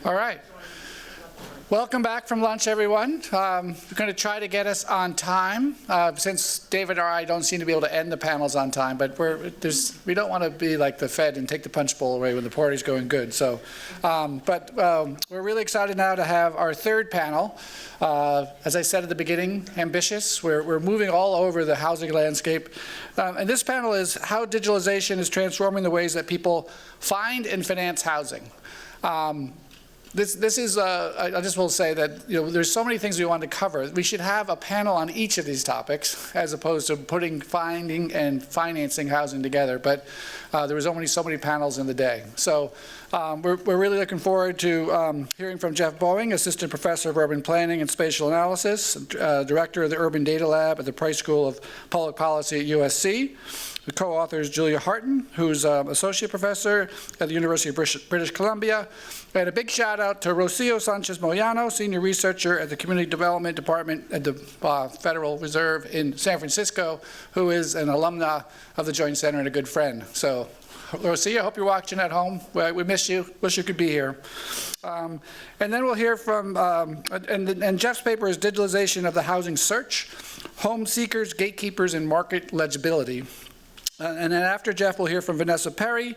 All right. Welcome back from lunch, everyone. We're going to try to get us on time, since David or I don't seem to be able to end the panels on time, but we don't want to be like the Fed and take the punch bowl away when the party's going good. So, we're really excited now to have our third panel. As I said at the beginning, ambitious. We're moving all over the housing landscape. And this panel is how digitalization is transforming the ways that people find and finance housing. This is, I just will say that, there's so many things we want to cover. We should have a panel on each of these topics as opposed to putting finding and financing housing together. But there was only so many panels in the day. So we're really looking forward to hearing from Geoff Boeing, Assistant Professor of Urban Planning and Spatial Analysis, Director of the Urban Data Lab at the Price School of Public Policy at USC. The co-author is Julia Harton, who's Associate Professor at the University of British Columbia. And a big shout out to Rocío Sánchez-Moyano, Senior Researcher at the Community Development Department at the Federal Reserve in San Francisco, who is an alumna of the Joint Center and a good friend. So, Rocío, I hope you're watching at home. We miss you. Wish you could be here. And then we'll hear from, and Geoff's paper is Digitalization of the Housing Search, Home Seekers, Gatekeepers, and Market Legibility. And then after Geoff, we'll hear from Vanessa Perry,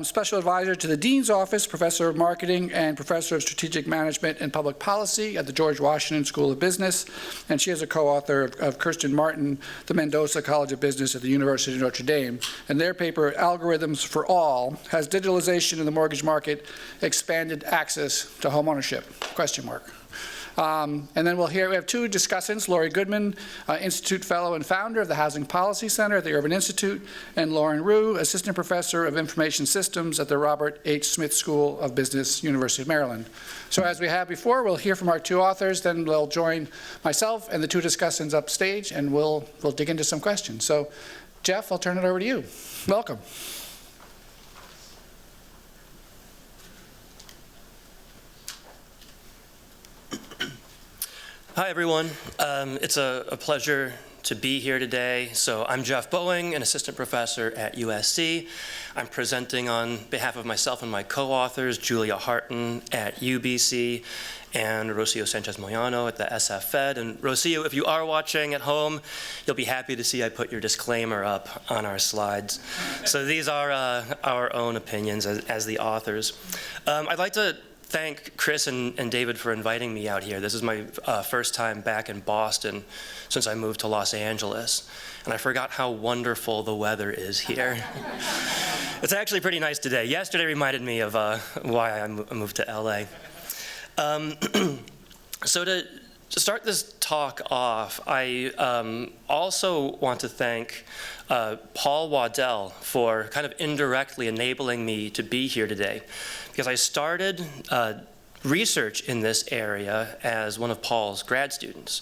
Special Advisor to the Dean's Office, Professor of Marketing and Professor of Strategic Management and Public Policy at the George Washington School of Business. And she is a co-author of Kirsten Martin, the Mendoza College of Business at the University of Notre Dame. And their paper, Algorithms for All, Has Digitalization in the Mortgage Market Expanded Access to Homeownership? Question mark. And then we have two discussants, Laurie Goodman, Institute Fellow and Founder of the Housing Policy Center at the Urban Institute, and Rhue, Assistant Professor of Information Systems at the Robert H. Smith School of Business, University of Maryland. So as we have before, we'll hear from our two authors, then they'll join myself and the two discussants upstage, and we'll dig into some questions. So, Geoff, I'll turn it over to you. Welcome. Hi, everyone. It's a pleasure to be here today. So I'm Geoff Boeing, an assistant professor at USC. I'm presenting on behalf of myself and my co-authors, Julia Harton at UBC and Rocío Sánchez-Moyano at the SF Fed. And Rocío, if you are watching at home, you'll be happy to see I put your disclaimer up on our slides. So these are our own opinions as the authors. I'd like to thank Chris and David for inviting me out here. This is my first time back in Boston since I moved to Los Angeles, and I forgot how wonderful the weather is here. It's actually pretty nice today. Yesterday reminded me of why I moved to LA. So to start this talk off, I also want to thank Paul Waddell for kind of indirectly enabling me to be here today, because I started research in this area as one of Paul's grad students.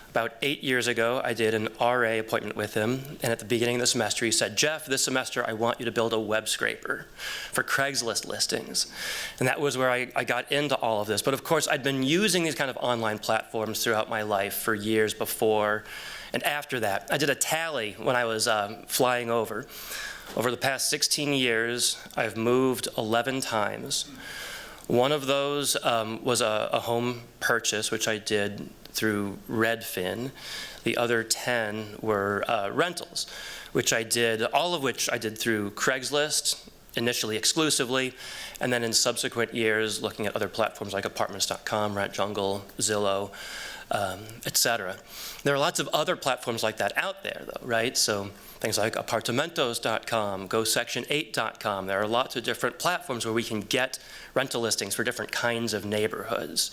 About 8 years ago, I did an RA appointment with him, and at the beginning of the semester, he said, "Geoff, this semester I want you to build a web scraper for Craigslist listings." And that was where I got into all of this. But of course, I'd been using these kind of online platforms throughout my life for years before and after that. I did a tally when I was flying over. Over the past 16 years, I've moved 11 times. One of those was a home purchase, which I did through Redfin. The other 10 were rentals, which I did, all of which I did through Craigslist, initially exclusively, and then in subsequent years looking at other platforms like apartments.com, Rent Jungle, Zillow, etc. There are lots of other platforms like that out there, though, right? So things like apartamentos.com, gosection8.com. There are lots of different platforms where we can get rental listings for different kinds of neighborhoods.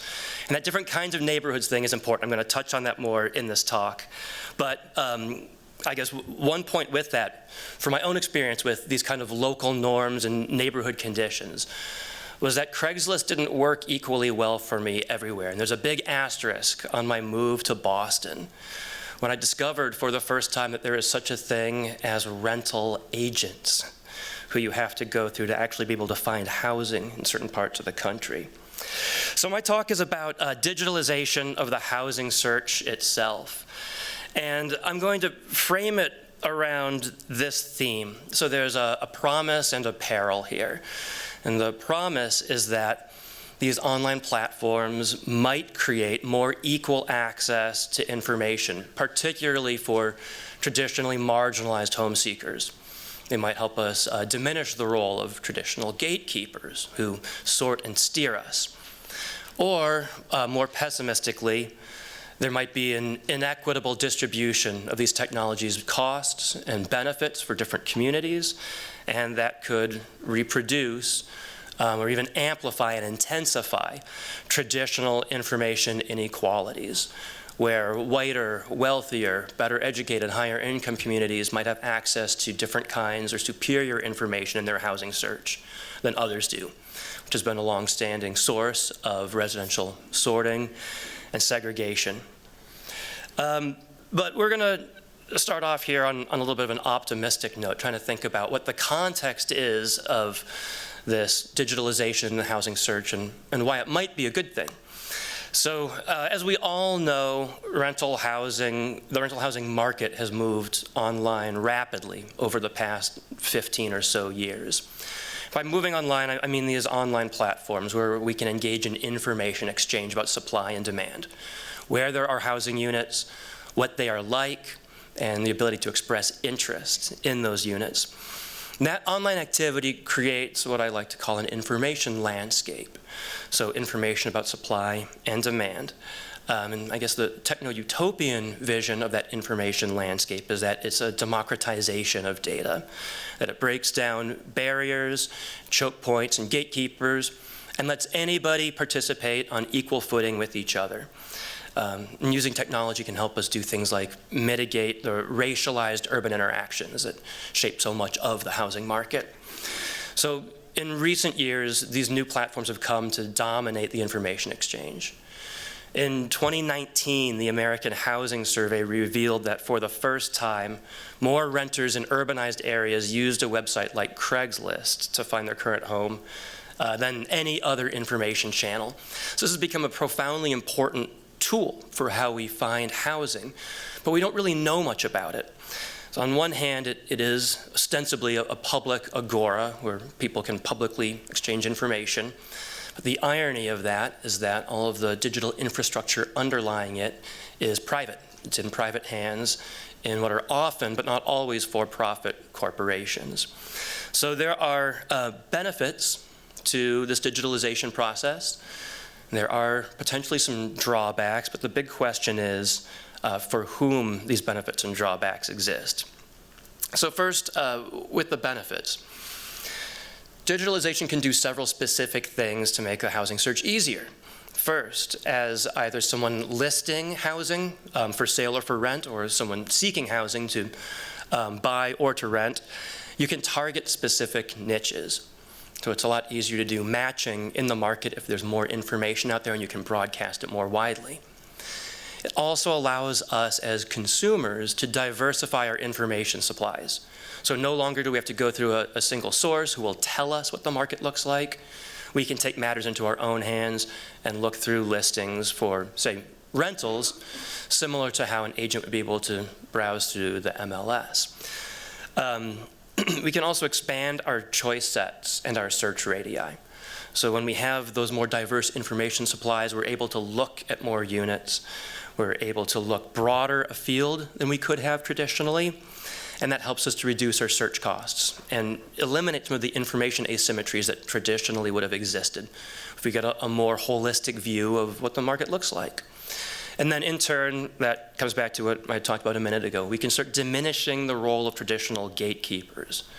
And that different kinds of neighborhoods thing is important. I'm going to touch on that more in this talk. But I guess one point with that, from my own experience with these kind of local norms and neighborhood conditions, was that Craigslist didn't work equally well for me everywhere. And there's a big asterisk on my move to Boston when I discovered for the first time that there is such a thing as rental agents who you have to go through to actually be able to find housing in certain parts of the country. So my talk is about digitalization of the housing search itself. And I'm going to frame it around this theme. So there's a promise and a peril here. And the promise is that these online platforms might create more equal access to information, particularly for traditionally marginalized home seekers. They might help us diminish the role of traditional gatekeepers who sort and steer us. Or, more pessimistically, there might be an inequitable distribution of these technologies' costs and benefits for different communities, and that could reproduce or even amplify and intensify traditional information inequalities, where whiter, wealthier, better educated, higher income communities might have access to different kinds or superior information in their housing search than others do, which has been a long-standing source of residential sorting and segregation. But we're going to start off here on a little bit of an optimistic note, trying to think about what the context is of this digitalization in the housing search and why it might be a good thing. So as we all know, the rental housing market has moved online rapidly over the past 15 or so years. By moving online, I mean these online platforms where we can engage in information exchange about supply and demand, where there are housing units, what they are like, and the ability to express interest in those units. And that online activity creates what I like to call an information landscape. So information about supply and demand. And I guess the techno-utopian vision of that information landscape is that it's a democratization of data, that it breaks down barriers, choke points, and gatekeepers, and lets anybody participate on equal footing with each other. And using technology can help us do things like mitigate the racialized urban interactions that shape so much of the housing market. So in recent years, these new platforms have come to dominate the information exchange. In 2019, the American Housing Survey revealed that for the first time, more renters in urbanized areas used a website like Craigslist to find their current home than any other information channel. So this has become a profoundly important tool for how we find housing, but we don't really know much about it. So on one hand, it is ostensibly a public agora where people can publicly exchange information. But the irony of that is that all of the digital infrastructure underlying it is private. It's in private hands in what are often, but not always, for-profit corporations. So there are benefits to this digitalization process. There are potentially some drawbacks, but the big question is for whom these benefits and drawbacks exist. So first, with the benefits. Digitalization can do several specific things to make the housing search easier. First, as either someone listing housing for sale or for rent, or someone seeking housing to buy or to rent, you can target specific niches. So it's a lot easier to do matching in the market if there's more information out there and you can broadcast it more widely. It also allows us as consumers to diversify our information supplies. So no longer do we have to go through a single source who will tell us what the market looks like. We can take matters into our own hands and look through listings for, say, rentals, similar to how an agent would be able to browse through the MLS. We can also expand our choice sets and our search radii. So when we have those more diverse information supplies, we're able to look at more units. We're able to look broader afield than we could have traditionally. And that helps us to reduce our search costs and eliminate some of the information asymmetries that traditionally would have existed if we get a more holistic view of what the market looks like. And then in turn, that comes back to what I talked about a minute ago. We can start diminishing the role of traditional gatekeepers.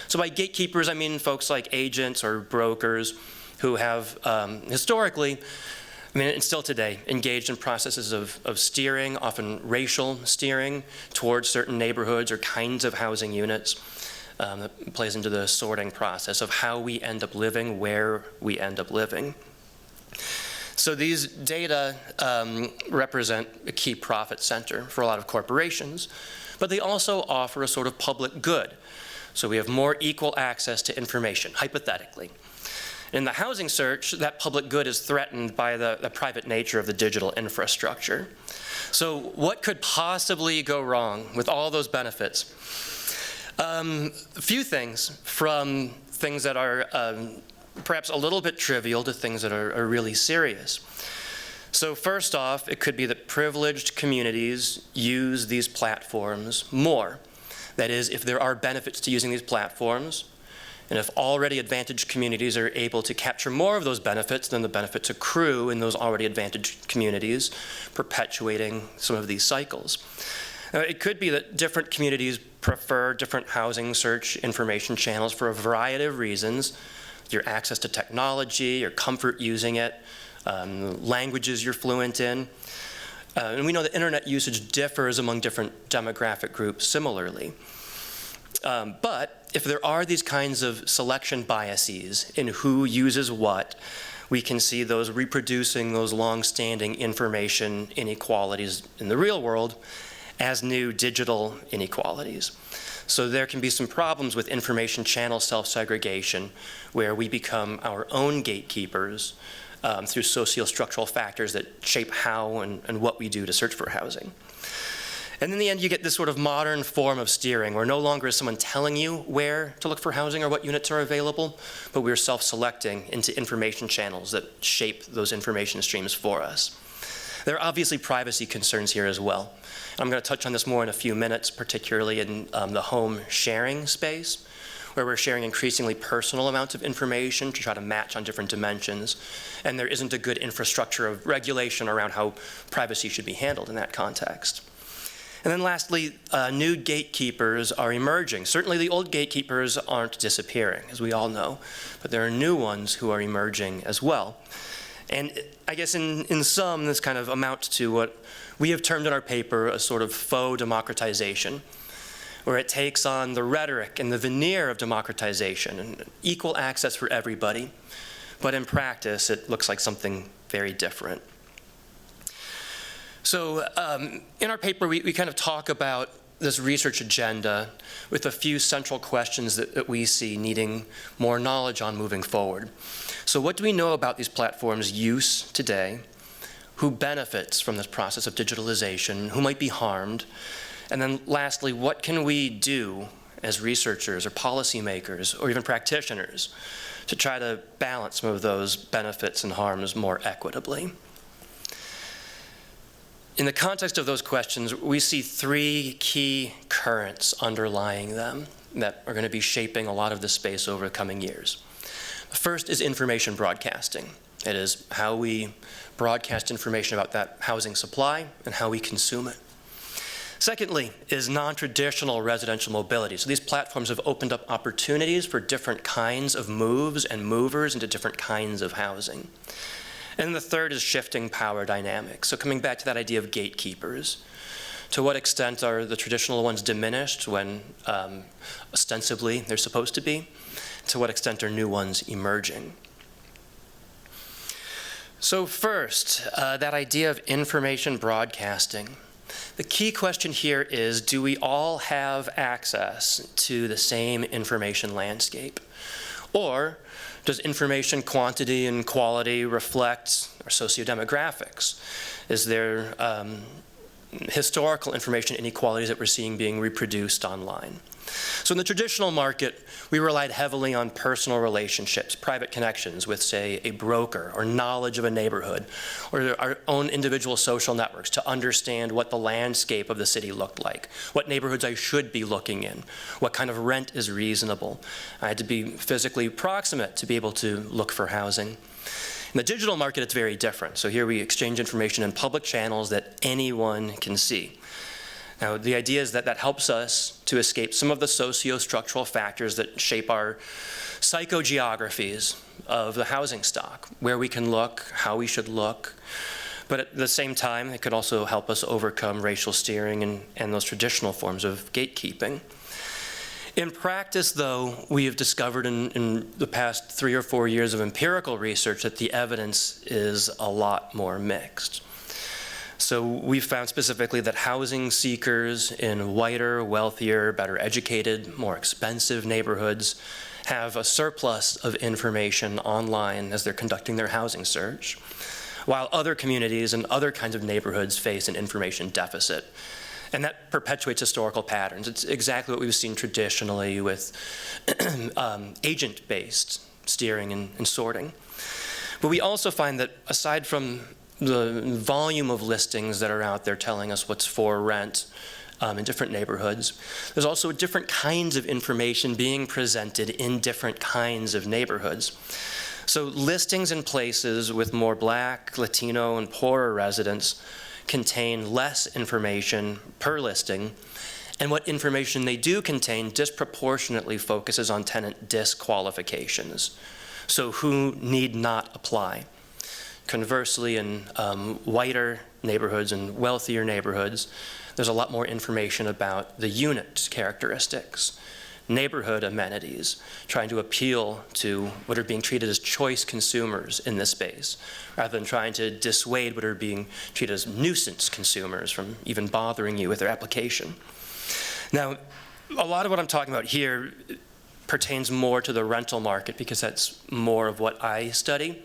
So by gatekeepers, I mean folks like agents or brokers who have historically, I mean, and still today, engaged in processes of steering, often racial steering, towards certain neighborhoods or kinds of housing units. That plays into the sorting process of how we end up living, where we end up living. So these data represent a key profit center for a lot of corporations, but they also offer a sort of public good. So we have more equal access to information, hypothetically. In the housing search, that public good is threatened by the private nature of the digital infrastructure. So what could possibly go wrong with all those benefits? A few things, from things that are perhaps a little bit trivial to things that are really serious. So first off, it could be that privileged communities use these platforms more. That is, if there are benefits to using these platforms, and if already advantaged communities are able to capture more of those benefits, then the benefits accrue in those already advantaged communities, perpetuating some of these cycles. It could be that different communities prefer different housing search information channels for a variety of reasons. Your access to technology, your comfort using it, languages you're fluent in. And we know that internet usage differs among different demographic groups similarly. But if there are these kinds of selection biases in who uses what, we can see those reproducing those long-standing information inequalities in the real world as new digital inequalities. So there can be some problems with information channel self-segregation where we become our own gatekeepers through socio-structural factors that shape how and what we do to search for housing. And in the end, you get this sort of modern form of steering where no longer is someone telling you where to look for housing or what units are available, but we're self-selecting into information channels that shape those information streams for us. There are obviously privacy concerns here as well. I'm going to touch on this more in a few minutes, particularly in the home sharing space, where we're sharing increasingly personal amounts of information to try to match on different dimensions, and there isn't a good infrastructure of regulation around how privacy should be handled in that context. And then lastly, new gatekeepers are emerging. Certainly the old gatekeepers aren't disappearing, as we all know, but there are new ones who are emerging as well. And I guess in sum, this kind of amounts to what we have termed in our paper a sort of faux democratization, where it takes on the rhetoric and the veneer of democratization and equal access for everybody, but in practice, it looks like something very different. So in our paper, we kind of talk about this research agenda with a few central questions that we see needing more knowledge on moving forward. So what do we know about these platforms' use today? Who benefits from this process of digitalization? Who might be harmed? And then lastly, what can we do as researchers or policymakers or even practitioners to try to balance some of those benefits and harms more equitably? In the context of those questions, we see three key currents underlying them that are going to be shaping a lot of the space over the coming years. The first is information broadcasting. It is how we broadcast information about that housing supply and how we consume it. Secondly is non-traditional residential mobility. So these platforms have opened up opportunities for different kinds of moves and movers into different kinds of housing. And the third is shifting power dynamics. So coming back to that idea of gatekeepers, to what extent are the traditional ones diminished when ostensibly they're supposed to be? To what extent are new ones emerging? So first, that idea of information broadcasting. The key question here is, do we all have access to the same information landscape? Or does information quantity and quality reflect our sociodemographics? Is there historical information inequalities that we're seeing being reproduced online? So in the traditional market, we relied heavily on personal relationships, private connections with, say, a broker or knowledge of a neighborhood or our own individual social networks to understand what the landscape of the city looked like, what neighborhoods I should be looking in, what kind of rent is reasonable. I had to be physically proximate to be able to look for housing. In the digital market, it's very different. So here we exchange information in public channels that anyone can see. Now, the idea is that that helps us to escape some of the socio-structural factors that shape our psychogeographies of the housing stock, where we can look, how we should look. But at the same time, it could also help us overcome racial steering and those traditional forms of gatekeeping. In practice, though, we have discovered in the past 3 or 4 years of empirical research that the evidence is a lot more mixed. So we found specifically that housing seekers in whiter, wealthier, better educated, more expensive neighborhoods have a surplus of information online as they're conducting their housing search, while other communities and other kinds of neighborhoods face an information deficit. And that perpetuates historical patterns. It's exactly what we've seen traditionally with agent-based steering and sorting. But we also find that aside from the volume of listings that are out there telling us what's for rent in different neighborhoods, there's also different kinds of information being presented in different kinds of neighborhoods. So listings in places with more Black, Latino, and poorer residents contain less information per listing, and what information they do contain disproportionately focuses on tenant disqualifications. So who need not apply. Conversely, in whiter neighborhoods and wealthier neighborhoods, there's a lot more information about the unit characteristics, neighborhood amenities, trying to appeal to what are being treated as choice consumers in this space, rather than trying to dissuade what are being treated as nuisance consumers from even bothering you with their application. Now, a lot of what I'm talking about here pertains more to the rental market because that's more of what I study,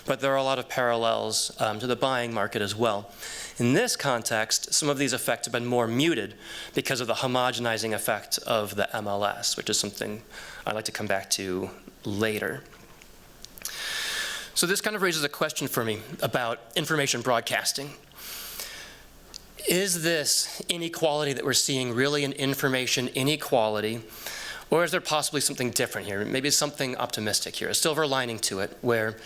but there are a lot of parallels to the buying market as well. In this context, some of these effects have been more muted because of the homogenizing effect of the MLS, which is something I'd like to come back to later. So this kind of raises a question for me about information broadcasting. Is this inequality that we're seeing really an information inequality, or is there possibly something different here? Maybe something optimistic here, a silver lining to it, where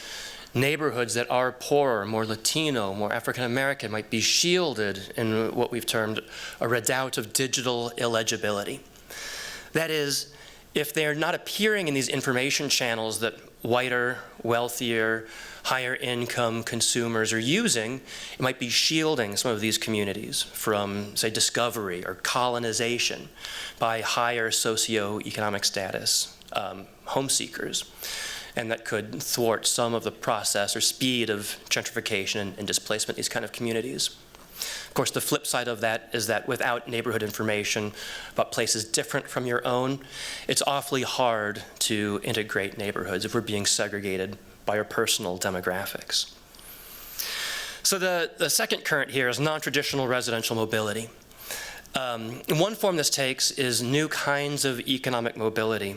neighborhoods that are poorer, more Latino, more African American might be shielded in what we've termed a redoubt of digital illegibility. That is, if they're not appearing in these information channels that whiter, wealthier, higher income consumers are using, it might be shielding some of these communities from, say, discovery or colonization by higher socioeconomic status home seekers. And that could thwart some of the process or speed of gentrification and displacement in these kind of communities. Of course, the flip side of that is that without neighborhood information about places different from your own, it's awfully hard to integrate neighborhoods if we're being segregated by our personal demographics. So the second current here is non-traditional residential mobility. One form this takes is new kinds of economic mobility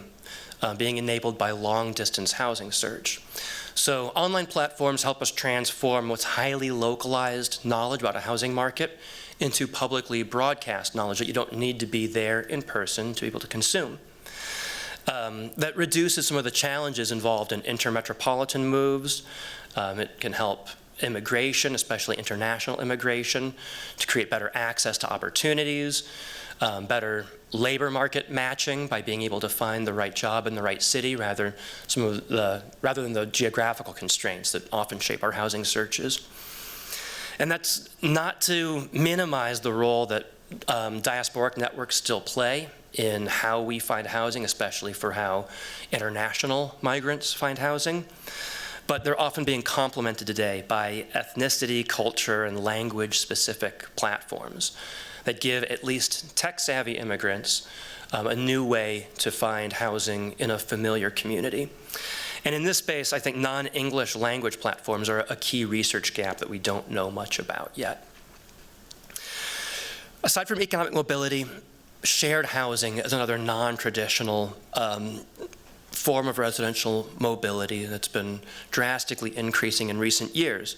being enabled by long-distance housing search. So online platforms help us transform what's highly localized knowledge about a housing market into publicly broadcast knowledge that you don't need to be there in person to be able to consume. That reduces some of the challenges involved in intermetropolitan moves. It can help immigration, especially international immigration, to create better access to opportunities, better labor market matching by being able to find the right job in the right city rather than the geographical constraints that often shape our housing searches. And that's not to minimize the role that diasporic networks still play in how we find housing, especially for how international migrants find housing. But they're often being complemented today by ethnicity, culture, and language-specific platforms that give at least tech-savvy immigrants a new way to find housing in a familiar community. And in this space, I think non-English language platforms are a key research gap that we don't know much about yet. Aside from economic mobility, shared housing is another non-traditional form of residential mobility that's been drastically increasing in recent years,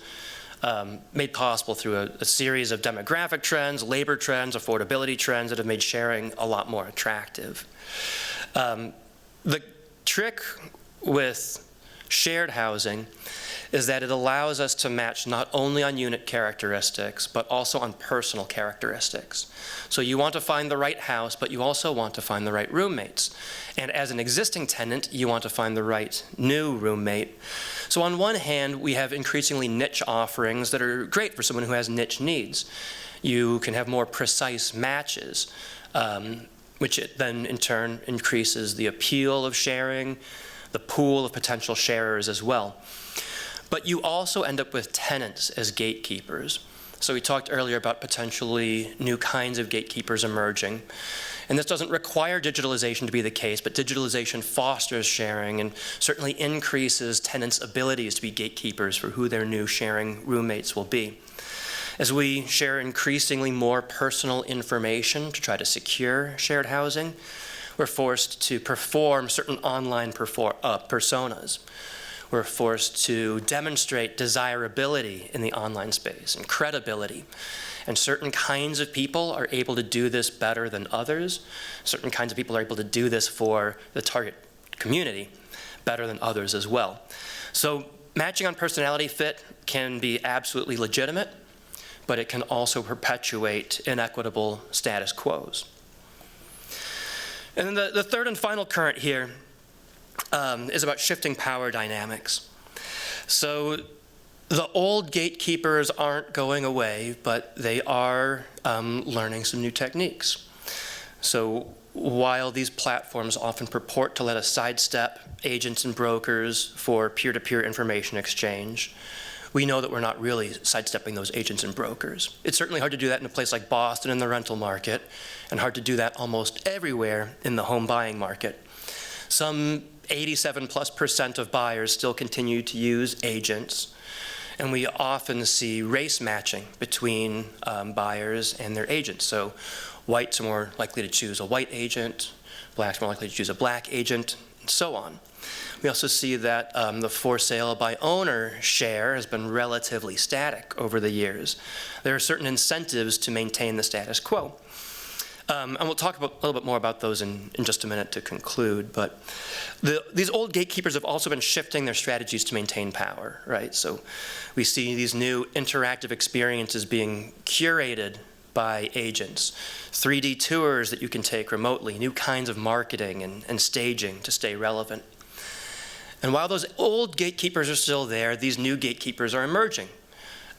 made possible through a series of demographic trends, labor trends, affordability trends that have made sharing a lot more attractive. The trick with shared housing is that it allows us to match not only on unit characteristics, but also on personal characteristics. So you want to find the right house, but you also want to find the right roommates. And as an existing tenant, you want to find the right new roommate. So on one hand, we have increasingly niche offerings that are great for someone who has niche needs. You can have more precise matches, which then in turn increases the appeal of sharing, the pool of potential sharers as well. But you also end up with tenants as gatekeepers. So we talked earlier about potentially new kinds of gatekeepers emerging. And this doesn't require digitalization to be the case, but digitalization fosters sharing and certainly increases tenants' abilities to be gatekeepers for who their new sharing roommates will be. As we share increasingly more personal information to try to secure shared housing, We're forced to perform certain online personas. We're forced to demonstrate desirability in the online space and credibility. And certain kinds of people are able to do this better than others. Certain kinds of people are able to do this for the target community better than others as well. So matching on personality fit can be absolutely legitimate, but it can also perpetuate inequitable status quos. And then the third and final current here is about shifting power dynamics. So the old gatekeepers aren't going away, but they are learning some new techniques. So while these platforms often purport to let us sidestep agents and brokers for peer-to-peer information exchange, we know that we're not really sidestepping those agents and brokers. It's certainly hard to do that in a place like Boston in the rental market, and hard to do that almost everywhere in the home buying market. Some 87+% of buyers still continue to use agents, and we often see race matching between buyers and their agents. So whites are more likely to choose a white agent, blacks are more likely to choose a black agent, and so on. We also see that the for sale by owner share has been relatively static over the years. There are certain incentives to maintain the status quo. And we'll talk a little bit more about those in just a minute to conclude. But these old gatekeepers have also been shifting their strategies to maintain power, right? So we see these new interactive experiences being curated by agents, 3D tours that you can take remotely, new kinds of marketing and staging to stay relevant. And while those old gatekeepers are still there, these new gatekeepers are emerging,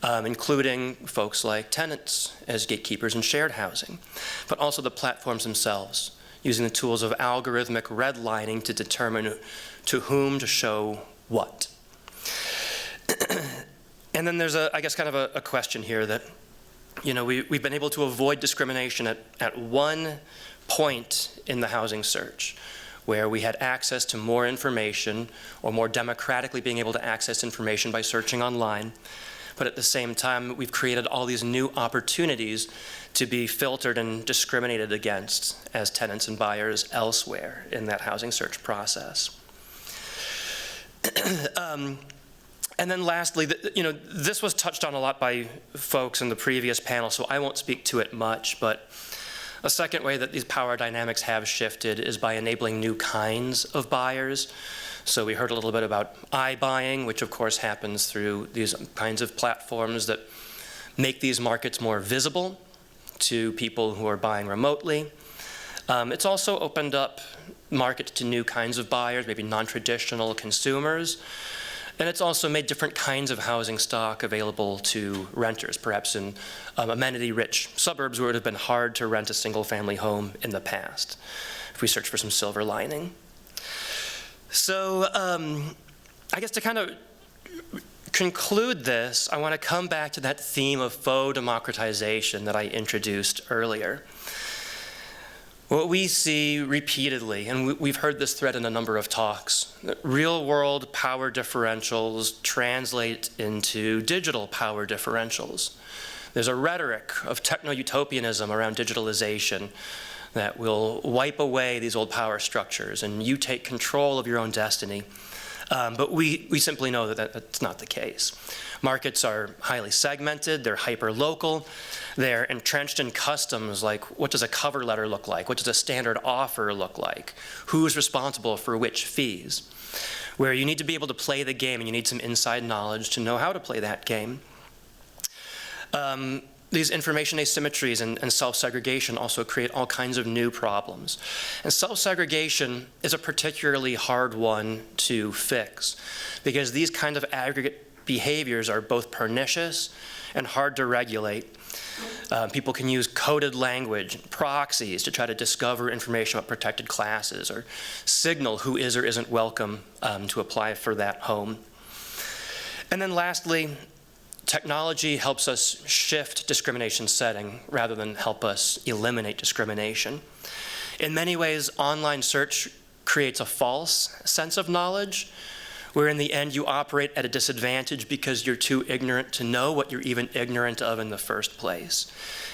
including folks like tenants as gatekeepers in shared housing, but also the platforms themselves, using the tools of algorithmic redlining to determine to whom to show what. And then there's I guess kind of a question here that, you know, we've been able to avoid discrimination at one point in the housing search, where we had access to more information, or more democratically being able to access information by searching online. But at the same time, we've created all these new opportunities to be filtered and discriminated against as tenants and buyers elsewhere in that housing search process. And then lastly, you know, this was touched on a lot by folks in the previous panel, so I won't speak to it much, but a second way that these power dynamics have shifted is by enabling new kinds of buyers. So we heard a little bit about iBuying, which of course happens through these kinds of platforms that make these markets more visible to people who are buying remotely. It's also opened up markets to new kinds of buyers, maybe non-traditional consumers. And it's also made different kinds of housing stock available to renters, perhaps in amenity-rich suburbs where it would have been hard to rent a single-family home in the past, if we search for some silver lining. So I guess to kind of conclude this, I want to come back to that theme of faux democratization that I introduced earlier. What we see repeatedly, and we've heard this thread in a number of talks, that real-world power differentials translate into digital power differentials. There's a rhetoric of techno-utopianism around digitalization that will wipe away these old power structures, and you take control of your own destiny. But we simply know that that's not the case. Markets are highly segmented, they're hyper-local, they're entrenched in customs like what does a cover letter look like, what does a standard offer look like, who's responsible for which fees, where you need to be able to play the game and you need some inside knowledge to know how to play that game. These information asymmetries and self-segregation also create all kinds of new problems. And self-segregation is a particularly hard one to fix because these kind of aggregate behaviors are both pernicious and hard to regulate. People can use coded language, proxies to try to discover information about protected classes or signal who is or isn't welcome to apply for that home. And then lastly, technology helps us shift discrimination setting rather than help us eliminate discrimination. In many ways, online search creates a false sense of knowledge, where in the end you operate at a disadvantage because you're too ignorant to know what you're even ignorant of in the first place.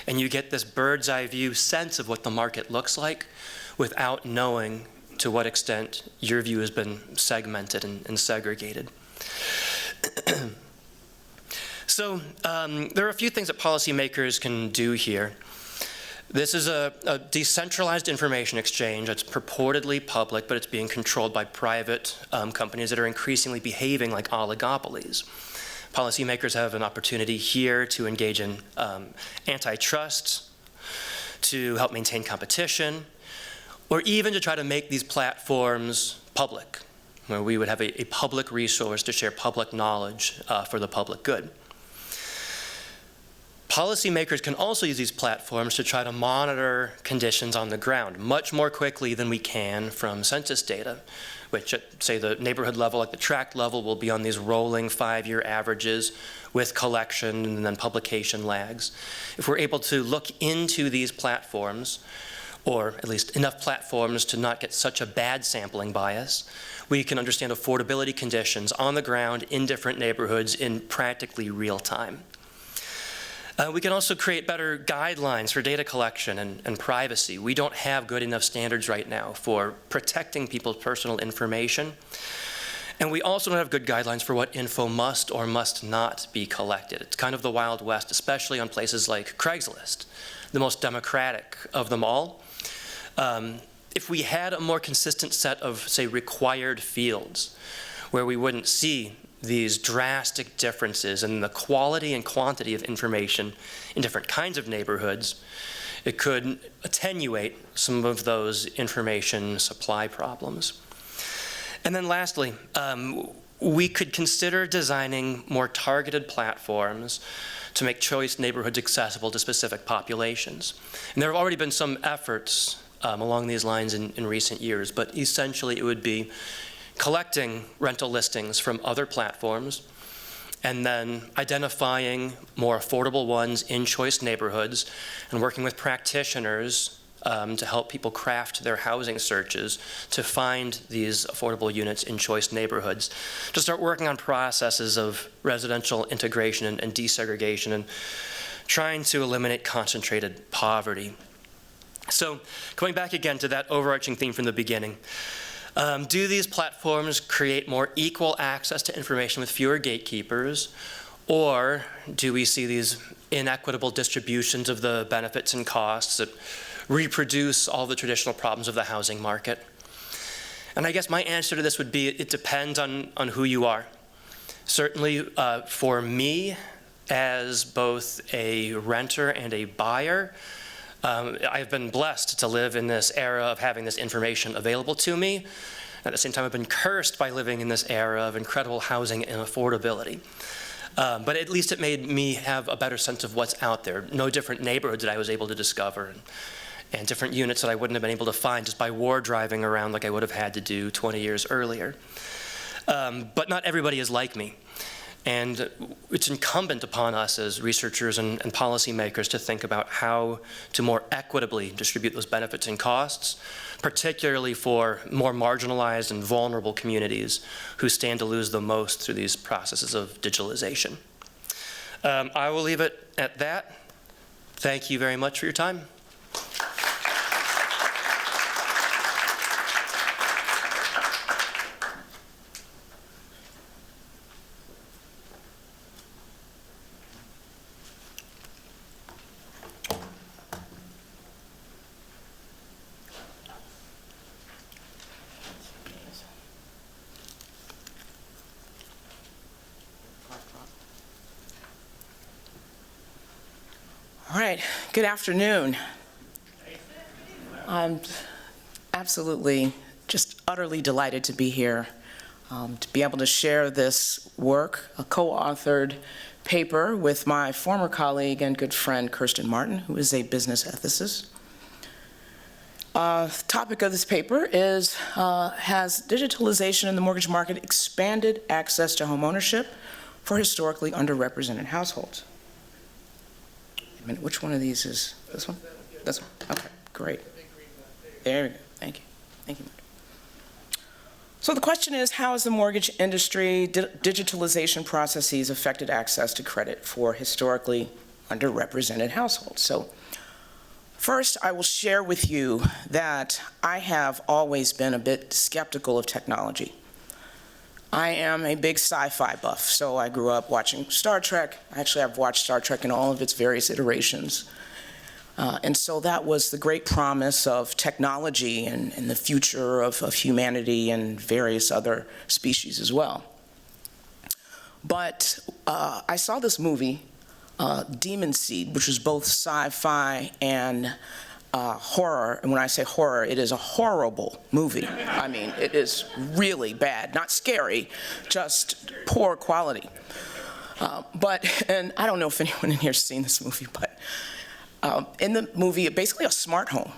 And you get this bird's eye view sense of what the market looks like without knowing to what extent your view has been segmented and segregated. So there are a few things that policymakers can do here. This is a decentralized information exchange that's purportedly public, but it's being controlled by private companies that are increasingly behaving like oligopolies. Policymakers have an opportunity here to engage in antitrust, to help maintain competition, or even to try to make these platforms public, where we would have a public resource to share public knowledge for the public good. Policymakers can also use these platforms to try to monitor conditions on the ground much more quickly than we can from census data, which at, say, the neighborhood level, like the tract level, will be on these rolling 5-year averages with collection and then publication lags. If we're able to look into these platforms, or at least enough platforms to not get such a bad sampling bias, we can understand affordability conditions on the ground in different neighborhoods in practically real time. We can also create better guidelines for data collection and privacy. We don't have good enough standards right now for protecting people's personal information. And we also don't have good guidelines for what info must or must not be collected. It's kind of the Wild West, especially on places like Craigslist, the most democratic of them all. If we had a more consistent set of, say, required fields, where we wouldn't see these drastic differences in the quality and quantity of information in different kinds of neighborhoods, it could attenuate some of those information supply problems. And then lastly, we could consider designing more targeted platforms to make choice neighborhoods accessible to specific populations. And there have already been some efforts along these lines in recent years, but essentially it would be collecting rental listings from other platforms and then identifying more affordable ones in choice neighborhoods and working with practitioners to help people craft their housing searches to find these affordable units in choice neighborhoods, to start working on processes of residential integration and desegregation and trying to eliminate concentrated poverty. So going back again to that overarching theme from the beginning, do these platforms create more equal access to information with fewer gatekeepers, or do we see these inequitable distributions of the benefits and costs that reproduce all the traditional problems of the housing market? And I guess my answer to this would be it depends on who you are. Certainly for me, as both a renter and a buyer, I've been blessed to live in this era of having this information available to me. At the same time, I've been cursed by living in this era of incredible housing and affordability. But at least it made me have a better sense of what's out there. No different neighborhoods that I was able to discover, and different units that I wouldn't have been able to find just by war driving around like I would have had to do 20 years earlier. But not everybody is like me. And it's incumbent upon us as researchers and policymakers to think about how to more equitably distribute those benefits and costs, particularly for more marginalized and vulnerable communities who stand to lose the most through these processes of digitalization. I will leave it at that. Thank you very much for your time. All right, good afternoon. I'm absolutely, just utterly delighted to be here, to be able to share this work, a co-authored paper with my former colleague and good friend, Kirsten Martin, who is a business ethicist. The topic of this paper is, has digitalization in the mortgage market expanded access to homeownership for historically underrepresented households? A minute, which one of these is this one? This one. Okay, great. There we go. Thank you. Thank you. So the question is, how has the mortgage industry digitalization processes affected access to credit for historically underrepresented households? So First, I will share with you that I have always been a bit skeptical of technology. I am a big sci-fi buff, so I grew up watching Star Trek. Actually, I've watched Star Trek in all of its various iterations. And so that was the great promise of technology and the future of humanity and various other species as well. But I saw this movie, Demon Seed, which was both sci-fi and horror. And when I say horror, it is a horrible movie. I mean, it is really bad. Not scary, just poor quality. And I don't know if anyone in here has seen this movie, but in the movie, basically a smart home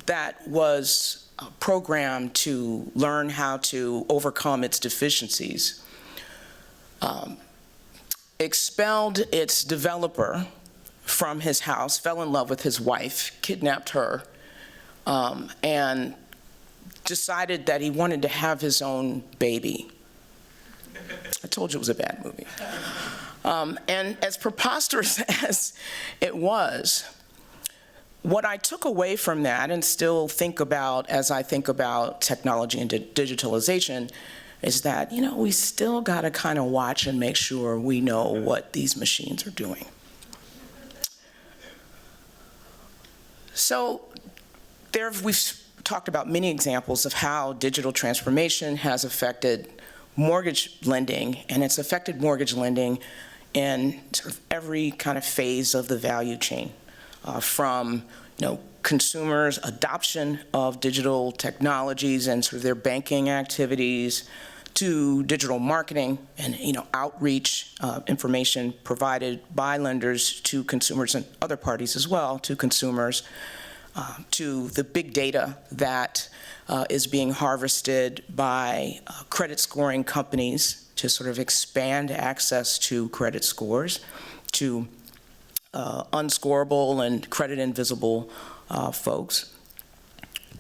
that was programmed to learn how to overcome its deficiencies, expelled its developer from his house, fell in love with his wife, kidnapped her, and decided that he wanted to have his own baby. I told you it was a bad movie. And as preposterous as it was, what I took away from that and still think about as I think about technology and digitalization is that, you know, we still got to kind of watch and make sure we know what these machines are doing. So we've talked about many examples of how digital transformation has affected mortgage lending, and it's affected mortgage lending in sort of every kind of phase of the value chain, from consumers' adoption of digital technologies and sort of their banking activities, to digital marketing and outreach, information provided by lenders to consumers and other parties as well, to consumers, to the big data that is being harvested by credit scoring companies to sort of expand access to credit scores, to unscorable and credit invisible folks,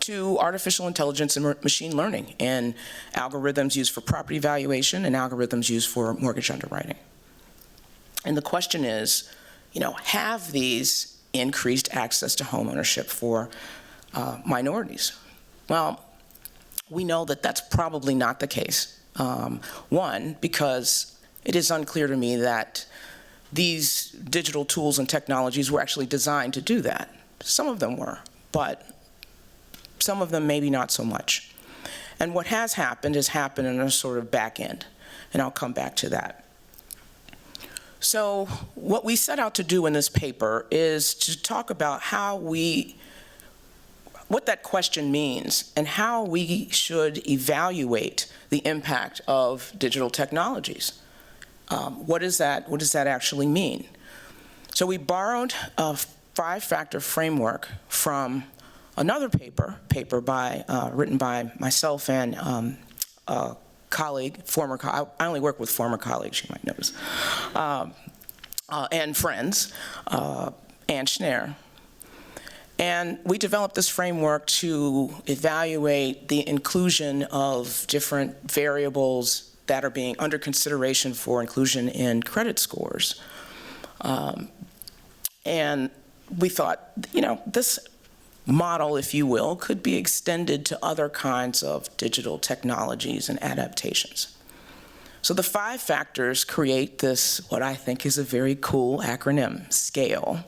to artificial intelligence and machine learning and algorithms used for property valuation and algorithms used for mortgage underwriting. And the question is, have these increased access to homeownership for minorities? Well, we know that that's probably not the case. One, because it is unclear to me that these digital tools and technologies were actually designed to do that. Some of them were, but some of them maybe not so much. And what has happened in a sort of back end, and I'll come back to that. So what we set out to do in this paper is to talk about what that question means and how we should evaluate the impact of digital technologies. What does that actually mean? So we borrowed a 5-factor framework from another paper written by myself and a colleague, I only work with former colleagues, you might notice, and friends, Ann Schneer. And we developed this framework to evaluate the inclusion of different variables that are being under consideration for inclusion in credit scores. And we thought, this model, if you will, could be extended to other kinds of digital technologies and adaptations. So the 5 factors create this, what I think is a very cool acronym, SCALE.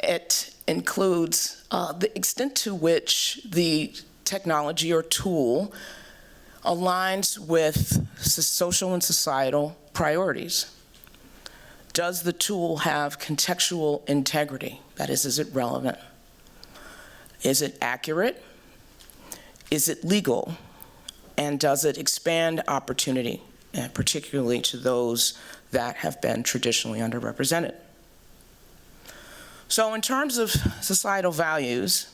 It includes the extent to which the technology or tool aligns with social and societal priorities. Does the tool have contextual integrity? That is it relevant? Is it accurate? Is it legal? And does it expand opportunity, particularly to those that have been traditionally underrepresented? So in terms of societal values,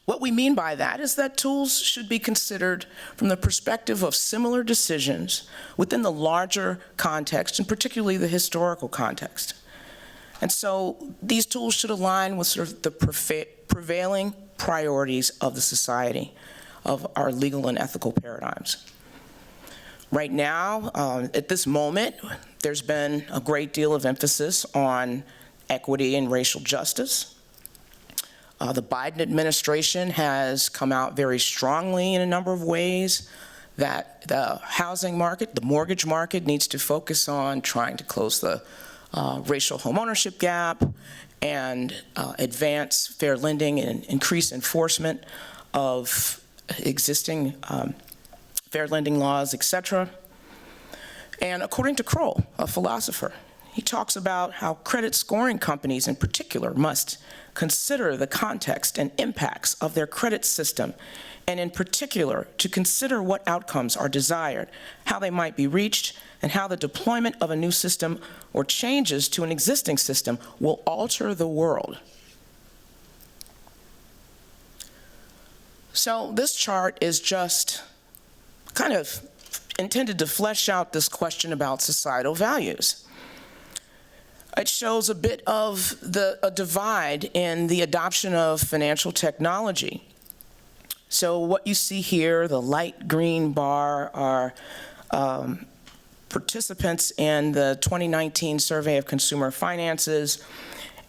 what we mean by that is that tools should be considered from the perspective of similar decisions within the larger context, and particularly the historical context. And so these tools should align with sort of the prevailing priorities of the society, of our legal and ethical paradigms. Right now, at this moment, there's been a great deal of emphasis on equity and racial justice. The Biden administration has come out very strongly in a number of ways that the housing market, the mortgage market, needs to focus on trying to close the racial homeownership gap and advance fair lending and increase enforcement of existing fair lending laws, etc. And according to Kroll, a philosopher, he talks about how credit scoring companies in particular must consider the context and impacts of their credit system, and in particular, to consider what outcomes are desired, how they might be reached, and how the deployment of a new system or changes to an existing system will alter the world. So this chart is just kind of intended to flesh out this question about societal values. It shows a bit of a divide in the adoption of financial technology. So what you see here, the light green bar, are participants in the 2019 Survey of Consumer Finances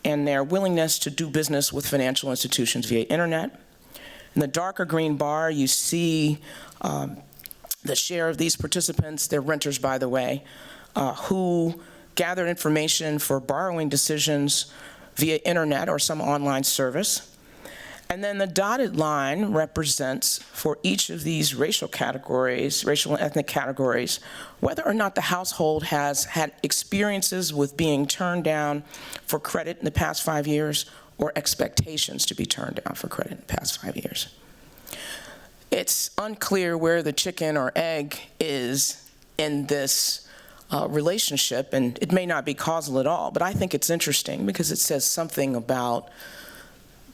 and their willingness to do business with financial institutions via internet. In the darker green bar, you see the share of these participants, they're renters by the way, who gather information for borrowing decisions via internet or some online service. And then the dotted line represents, for each of these racial categories, racial and ethnic categories, whether or not the household has had experiences with being turned down for credit in the past 5 years or expectations to be turned down for credit in the past 5 years. It's unclear where the chicken or egg is in this relationship, and it may not be causal at all, but I think it's interesting because it says something about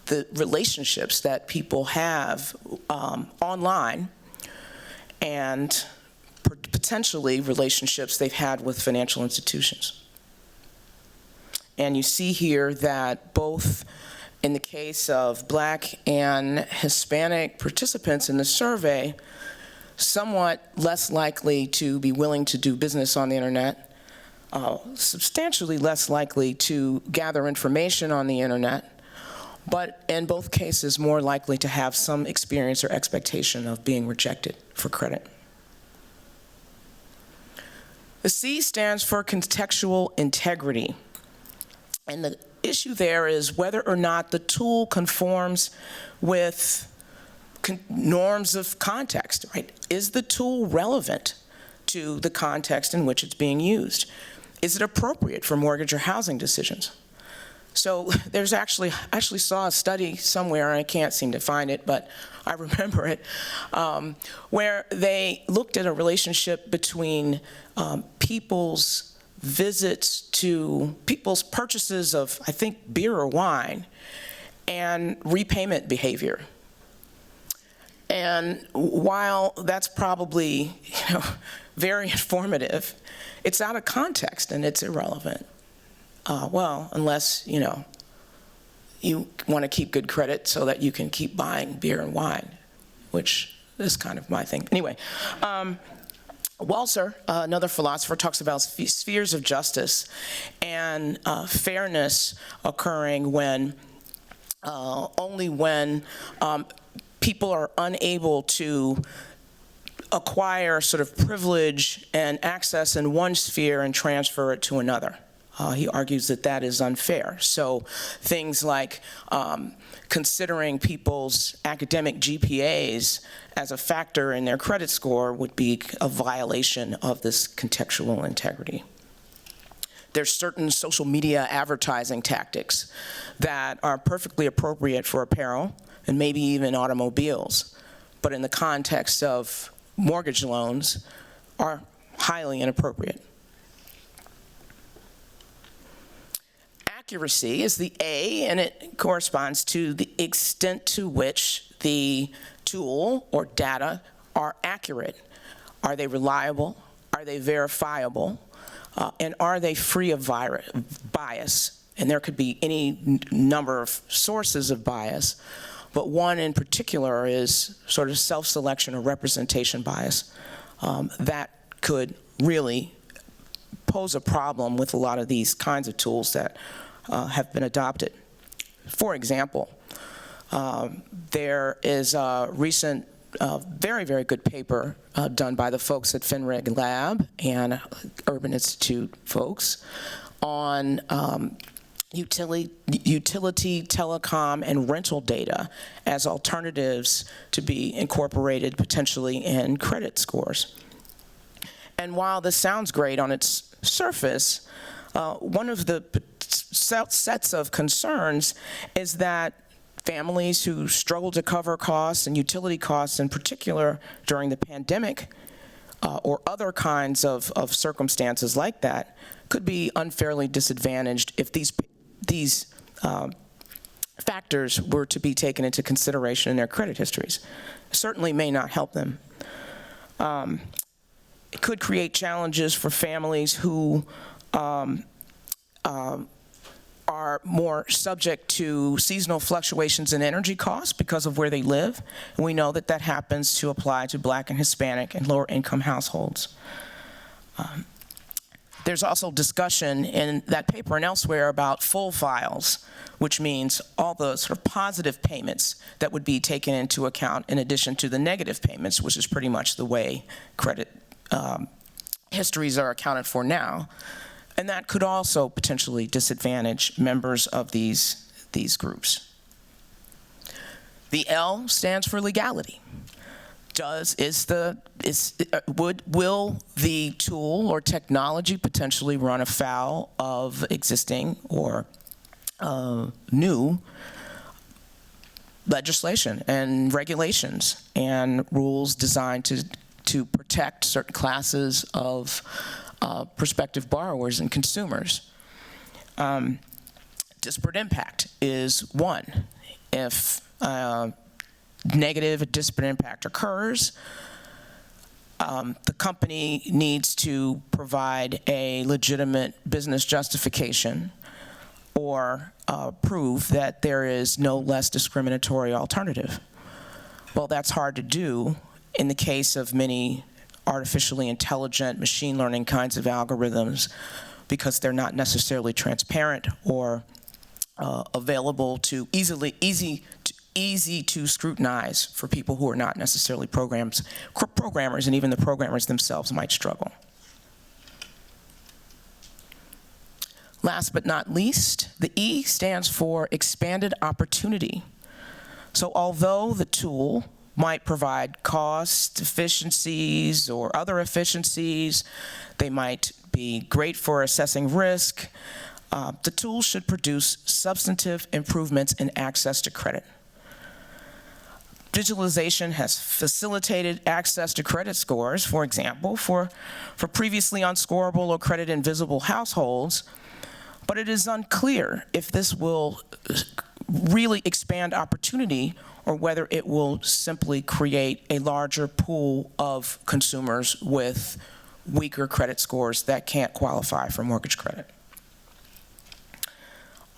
the relationships that people have online and potentially relationships they've had with financial institutions. And you see here that both in the case of Black and Hispanic participants in the survey, somewhat less likely to be willing to do business on the internet, substantially less likely to gather information on the internet, but in both cases more likely to have some experience or expectation of being rejected for credit. The C stands for contextual integrity. And the issue there is whether or not the tool conforms with norms of context, right? Is the tool relevant to the context in which it's being used? Is it appropriate for mortgage or housing decisions? So there's I actually saw a study somewhere, and I can't seem to find it, but I remember it, where they looked at a relationship between people's visits to people's purchases of, I think, beer or wine and repayment behavior. And while that's probably, very informative, it's out of context and it's irrelevant. Well, unless, you want to keep good credit so that you can keep buying beer and wine, which is kind of my thing. Anyway, Walser, another philosopher, talks about spheres of justice and fairness occurring when, only when people are unable to acquire sort of privilege and access in one sphere and transfer it to another. He argues that that is unfair. So things like considering people's academic GPAs as a factor in their credit score would be a violation of this contextual integrity. There's certain social media advertising tactics that are perfectly appropriate for apparel and maybe even automobiles, but in the context of mortgage loans are highly inappropriate. Accuracy is the A, and it corresponds to the extent to which the tool or data are accurate. Are they reliable? Are they verifiable? And are they free of bias? And there could be any number of sources of bias, but one in particular is sort of self-selection or representation bias. That could really pose a problem with a lot of these kinds of tools that have been adopted. For example, there is a recent very, very good paper done by the folks at FinReg Lab and Urban Institute folks on utility, telecom, and rental data as alternatives to be incorporated potentially in credit scores. And while this sounds great on its surface, one of the sets of concerns is that families who struggle to cover costs and utility costs in particular during the pandemic or other kinds of circumstances like that could be unfairly disadvantaged if these factors were to be taken into consideration in their credit histories. It certainly may not help them. It could create challenges for families who are more subject to seasonal fluctuations in energy costs because of where they live. And we know that that happens to apply to Black and Hispanic and lower income households. There's also discussion in that paper and elsewhere about full files, which means all the sort of positive payments that would be taken into account in addition to the negative payments, which is pretty much the way credit histories are accounted for now. And that could also potentially disadvantage members of these groups. The L stands for legality. Will the tool or technology potentially run afoul of existing or new legislation and regulations and rules designed to protect certain classes of prospective borrowers and consumers? Disparate impact is one. If negative disparate impact occurs, the company needs to provide a legitimate business justification or prove that there is no less discriminatory alternative. Well, that's hard to do in the case of many artificially intelligent machine learning kinds of algorithms because they're not necessarily transparent or available to easy to scrutinize for people who are not necessarily programmers, and even the programmers themselves might struggle. Last but not least, the E stands for expanded opportunity. So although the tool might provide cost efficiencies or other efficiencies, they might be great for assessing risk, the tool should produce substantive improvements in access to credit. Digitalization has facilitated access to credit scores, for example, for previously unscorable or credit invisible households, but it is unclear if this will really expand opportunity or whether it will simply create a larger pool of consumers with weaker credit scores that can't qualify for mortgage credit.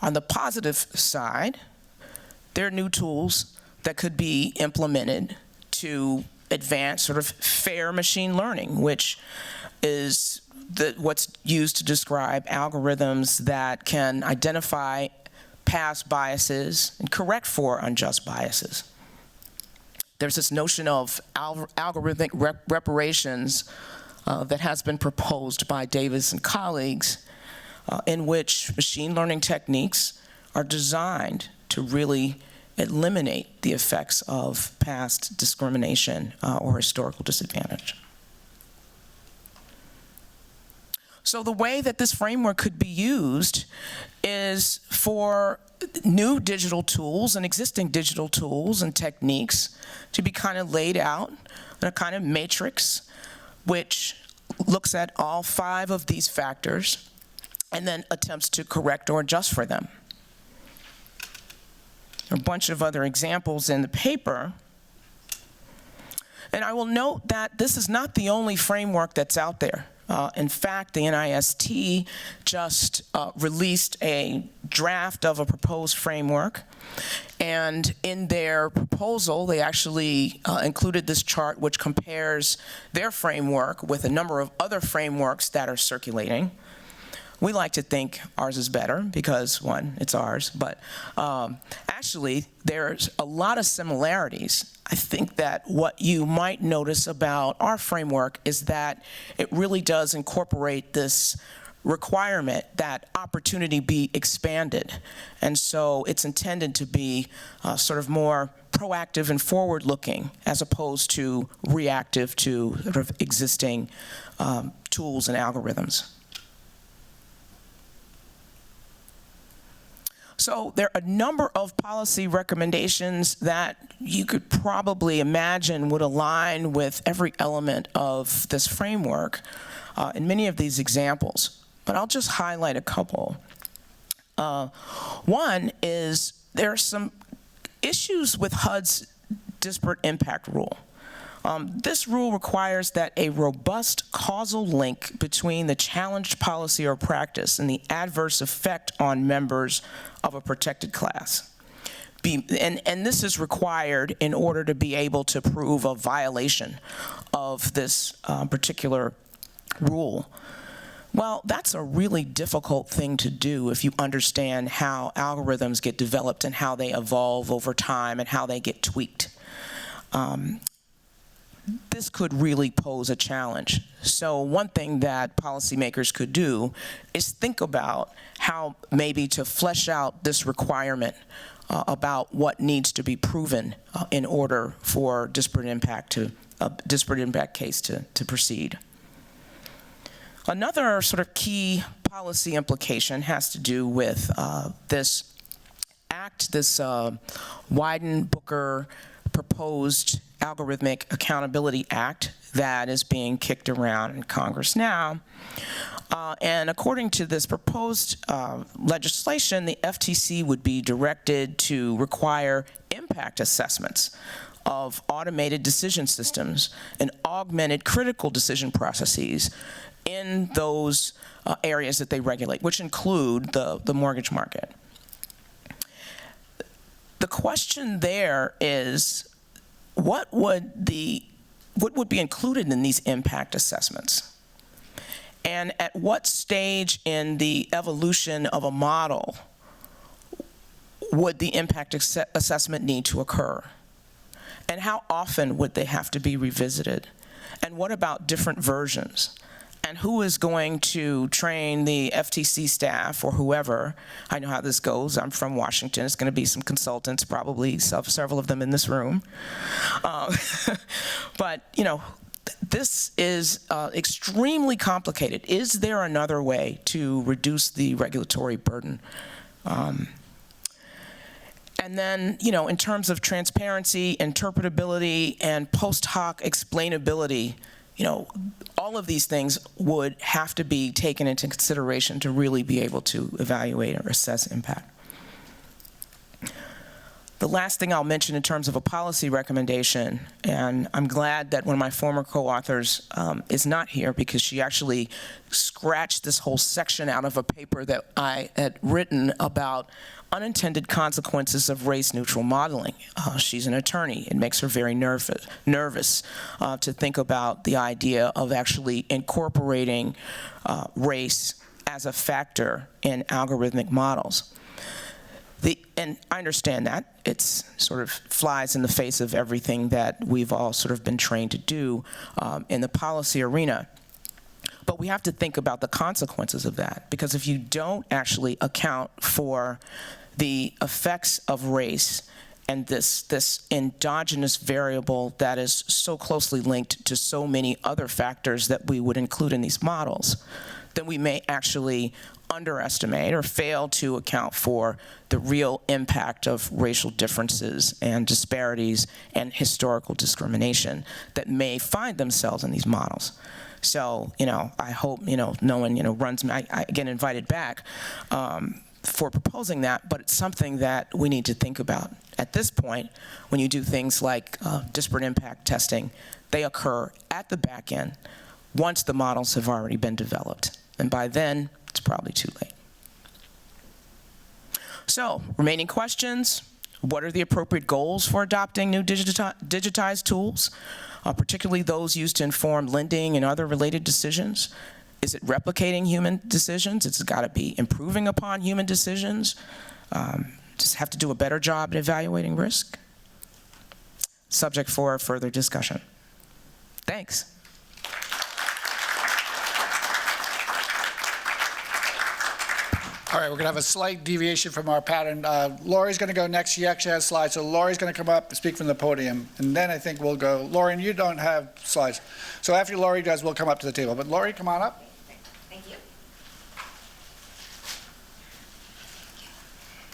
On the positive side, there are new tools that could be implemented to advance sort of fair machine learning, which is what's used to describe algorithms that can identify past biases and correct for unjust biases. There's this notion of algorithmic reparations that has been proposed by Davis and colleagues in which machine learning techniques are designed to really eliminate the effects of past discrimination or historical disadvantage. So the way that this framework could be used is for new digital tools and existing digital tools and techniques to be kind of laid out in a kind of matrix which looks at all 5 of these factors and then attempts to correct or adjust for them. There are a bunch of other examples in the paper. And I will note that this is not the only framework that's out there. In fact, the NIST just released a draft of a proposed framework. And in their proposal, they actually included this chart which compares their framework with a number of other frameworks that are circulating. We like to think ours is better because, one, it's ours, but actually there's a lot of similarities. I think that what you might notice about our framework is that it really does incorporate this requirement that opportunity be expanded. And so it's intended to be sort of more proactive and forward-looking as opposed to reactive to sort of existing tools and algorithms. So there are a number of policy recommendations that you could probably imagine would align with every element of this framework in many of these examples, but I'll just highlight a couple. One is there are some issues with HUD's disparate impact rule. This rule requires that a robust causal link between the challenged policy or practice and the adverse effect on members of a protected class. And this is required in order to be able to prove a violation of this particular rule. Well, that's a really difficult thing to do if you understand how algorithms get developed and how they evolve over time and how they get tweaked. This could really pose a challenge. So one thing that policymakers could do is think about how maybe to flesh out this requirement about what needs to be proven in order for disparate impact case to proceed. Another sort of key policy implication has to do with this act, this Wyden-Booker proposed Algorithmic Accountability Act that is being kicked around in Congress now. And according to this proposed legislation, the FTC would be directed to require impact assessments of automated decision systems and augmented critical decision processes in those areas that they regulate, which include the mortgage market. The question there is, what would be included in these impact assessments? And at what stage in the evolution of a model would the impact assessment need to occur? And how often would they have to be revisited? And what about different versions? And who is going to train the FTC staff or whoever? I know how this goes. I'm from Washington. It's going to be some consultants, probably several of them in this room. But, you know, this is extremely complicated. Is there another way to reduce the regulatory burden? And then, you know, in terms of transparency, interpretability, and post hoc explainability, you know, all of these things would have to be taken into consideration to really be able to evaluate or assess impact. The last thing I'll mention in terms of a policy recommendation, and I'm glad that one of my former co-authors is not here because she actually scratched this whole section out of a paper that I had written about unintended consequences of race-neutral modeling. She's an attorney. It makes her very nervous to think about the idea of actually incorporating race as a factor in algorithmic models. And I understand that. It's sort of flies in the face of everything that we've all sort of been trained to do in the policy arena. But we have to think about the consequences of that, because if you don't actually account for the effects of race and this endogenous variable that is so closely linked to so many other factors that we would include in these models, then we may actually underestimate or fail to account for the real impact of racial differences and disparities and historical discrimination that may find themselves in these models. So, you know, I hope, you know, no one, you know, runs me, I get invited back for proposing that, but it's something that we need to think about. At this point, when you do things like disparate impact testing, they occur at the back end once the models have already been developed. And by then, it's probably too late. So, remaining questions. What are the appropriate goals for adopting new digitized tools, particularly those used to inform lending and other related decisions? Is it replicating human decisions? It's got to be improving upon human decisions. Just have to do a better job at evaluating risk. Subject for further discussion. Thanks. All right, we're going to have a slight deviation from our pattern. Laurie's going to go next. She actually has slides, so Laurie's going to come up and speak from the podium, and then I think we'll go. Laurie, and you don't have slides. So after Laurie does, we'll come up to the table. But Laurie, come on up. Thank you.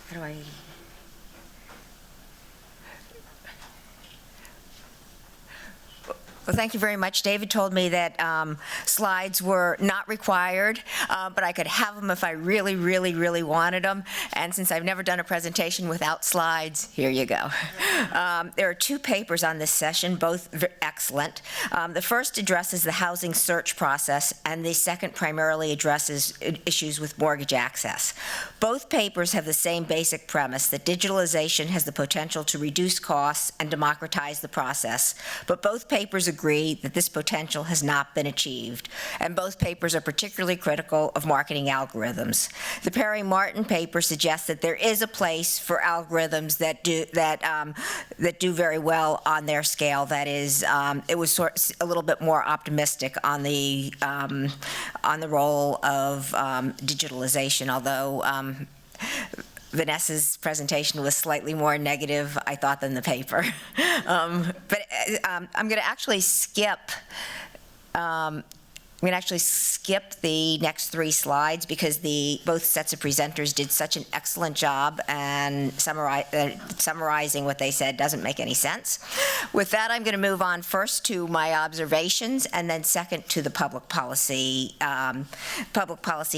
How do I... Well, thank you very much. David told me that slides were not required, but I could have them if I really, really, really wanted them. And since I've never done a presentation without slides, here you go. There are two papers on this session, both excellent. The first addresses the housing search process, and the second primarily addresses issues with mortgage access. Both papers have the same basic premise, that digitalization has the potential to reduce costs and democratize the process, but both papers agree that this potential has not been achieved, and both papers are particularly critical of marketing algorithms. The Perry-Martin paper suggests that there is a place for algorithms that do very well on their scale. That is, it was a little bit more optimistic on the role of digitalization, although Vanessa's presentation was slightly more negative, I thought, than the paper. I'm going to actually skip the next three slides because both sets of presenters did such an excellent job, and summarizing what they said doesn't make any sense. With that, I'm going to move on first to my observations, and then second to the public policy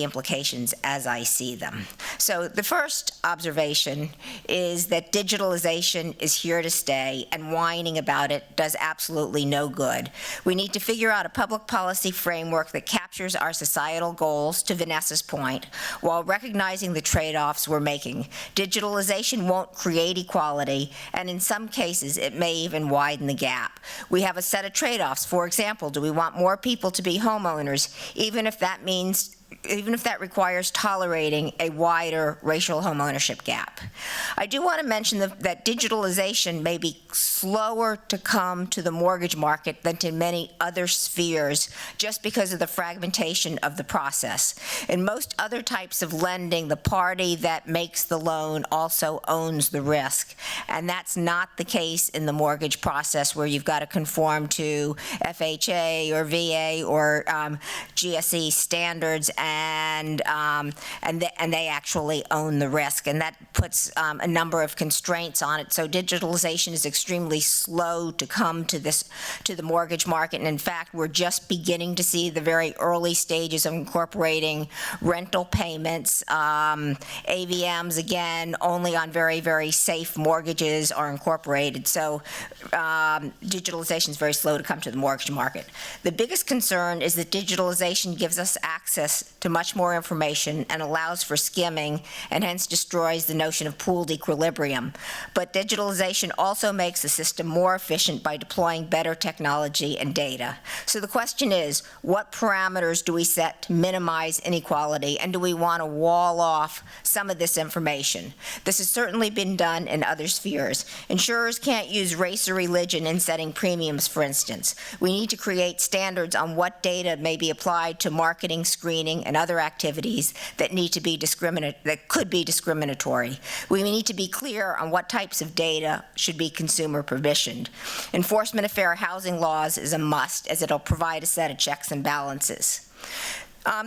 implications as I see them. So the first observation is that digitalization is here to stay, and whining about it does absolutely no good. We need to figure out a public policy framework that captures our societal goals, to Vanessa's point, while recognizing the trade-offs we're making. Digitalization won't create equality, and in some cases, it may even widen the gap. We have a set of trade-offs. For example, do we want more people to be homeowners, even if that requires tolerating a wider racial homeownership gap? I do want to mention that digitalization may be slower to come to the mortgage market than to many other spheres, just because of the fragmentation of the process. In most other types of lending, the party that makes the loan also owns the risk, and that's not the case in the mortgage process, where you've got to conform to FHA or VA or GSE standards, and they actually own the risk, and that puts a number of constraints on it. So digitalization is extremely slow to come to the mortgage market, and in fact, we're just beginning to see the very early stages of incorporating rental payments. AVMs, again, only on very, very safe mortgages are incorporated. So digitalization is very slow to come to the mortgage market. The biggest concern is that digitalization gives us access to much more information and allows for skimming, and hence destroys the notion of pooled equilibrium. But digitalization also makes the system more efficient by deploying better technology and data. So the question is, what parameters do we set to minimize inequality, and do we want to wall off some of this information? This has certainly been done in other spheres. Insurers can't use race or religion in setting premiums, for instance. We need to create standards on what data may be applied to marketing, screening, and other activities that could be discriminatory. We need to be clear on what types of data should be consumer permissioned. Enforcement of fair housing laws is a must, as it'll provide a set of checks and balances.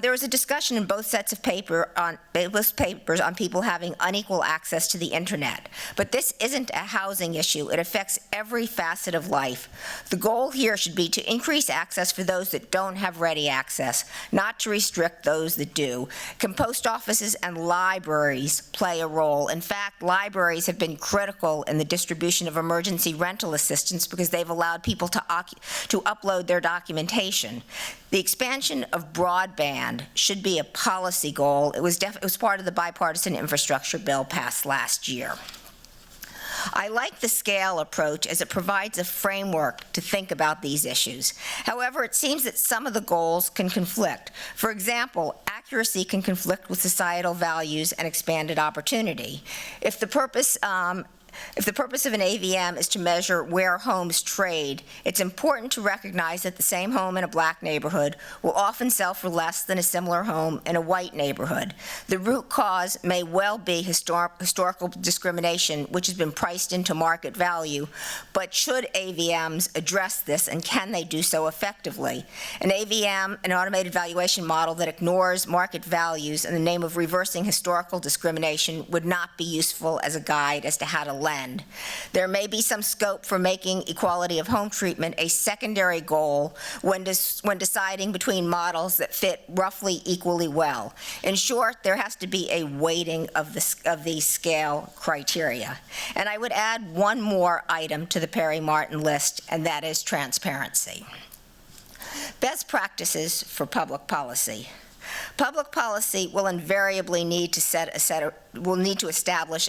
There was a discussion in both sets of papers on people having unequal access to the internet. But this isn't a housing issue. It affects every facet of life. The goal here should be to increase access for those that don't have ready access, not to restrict those that do. Can post offices and libraries play a role? In fact, libraries have been critical in the distribution of emergency rental assistance because they've allowed people to upload their documentation. The expansion of broadband should be a policy goal. It was part of the bipartisan infrastructure bill passed last year. I like the scale approach as it provides a framework to think about these issues. However, it seems that some of the goals can conflict. For example, accuracy can conflict with societal values and expanded opportunity. If the purpose of an AVM is to measure where homes trade, it's important to recognize that the same home in a black neighborhood will often sell for less than a similar home in a white neighborhood. The root cause may well be historical discrimination, which has been priced into market value, but should AVMs address this, and can they do so effectively? An AVM, an automated valuation model that ignores market values in the name of reversing historical discrimination, would not be useful as a guide as to how to lend. There may be some scope for making equality of home treatment a secondary goal when deciding between models that fit roughly equally well. In short, there has to be a weighting of the scale criteria. And I would add one more item to the Perry-Martin list, and that is transparency. Best practices for public policy. Public policy will invariably need to establish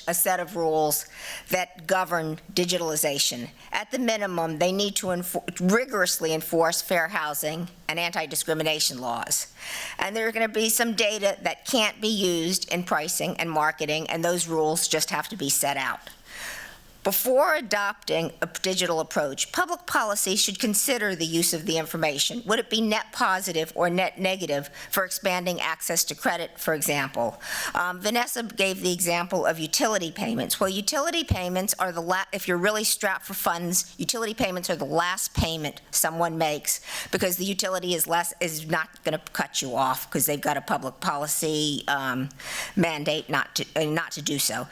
a set of rules that govern digitalization. At the minimum, they need to rigorously enforce fair housing and anti-discrimination laws. And there are going to be some data that can't be used in pricing and marketing, and those rules just have to be set out. Before adopting a digital approach, public policy should consider the use of the information. Would it be net positive or net negative for expanding access to credit, for example? Vanessa gave the example of utility payments. Well, utility payments are if you're really strapped for funds, utility payments are the last payment someone makes, because the utility is not going to cut you off because they've got a public policy mandate not to do so.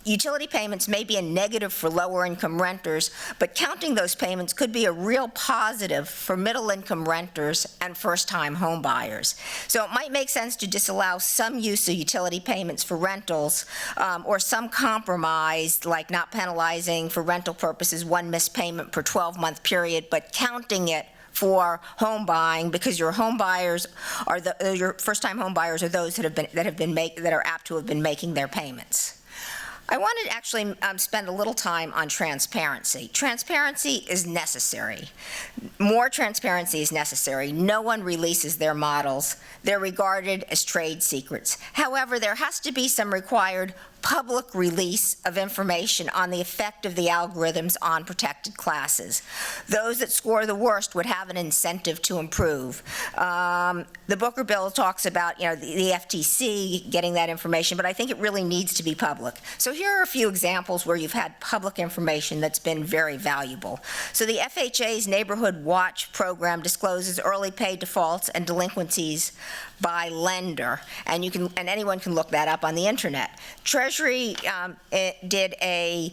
Utility payments may be a negative for lower-income renters, but counting those payments could be a real positive for middle-income renters and first-time home buyers. So it might make sense to disallow some use of utility payments for rentals, or some compromise, like not penalizing for rental purposes one missed payment per 12-month period, but counting it for home buying, because your home buyers are your first-time home buyers are those that are apt to have been making their payments. I want to actually spend a little time on transparency. Transparency is necessary. More transparency is necessary. No one releases their models. They're regarded as trade secrets. However, there has to be some required public release of information on the effect of the algorithms on protected classes. Those that score the worst would have an incentive to improve. The Booker bill talks about, the FTC getting that information, but I think it really needs to be public. So here are a few examples where you've had public information that's been very valuable. So the FHA's Neighborhood Watch program discloses early pay defaults and delinquencies by lender, and anyone can look that up on the internet. Treasury did a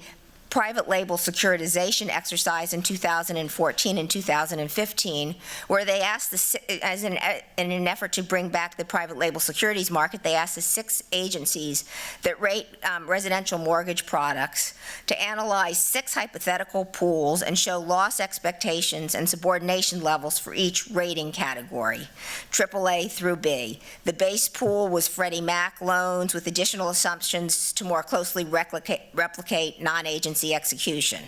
private label securitization exercise in 2014 and 2015, where they asked, in an effort to bring back the private label securities market, they asked the 6 agencies that rate residential mortgage products to analyze 6 hypothetical pools and show loss expectations and subordination levels for each rating category, AAA through B. The base pool was Freddie Mac loans with additional assumptions to more closely replicate non-agency execution.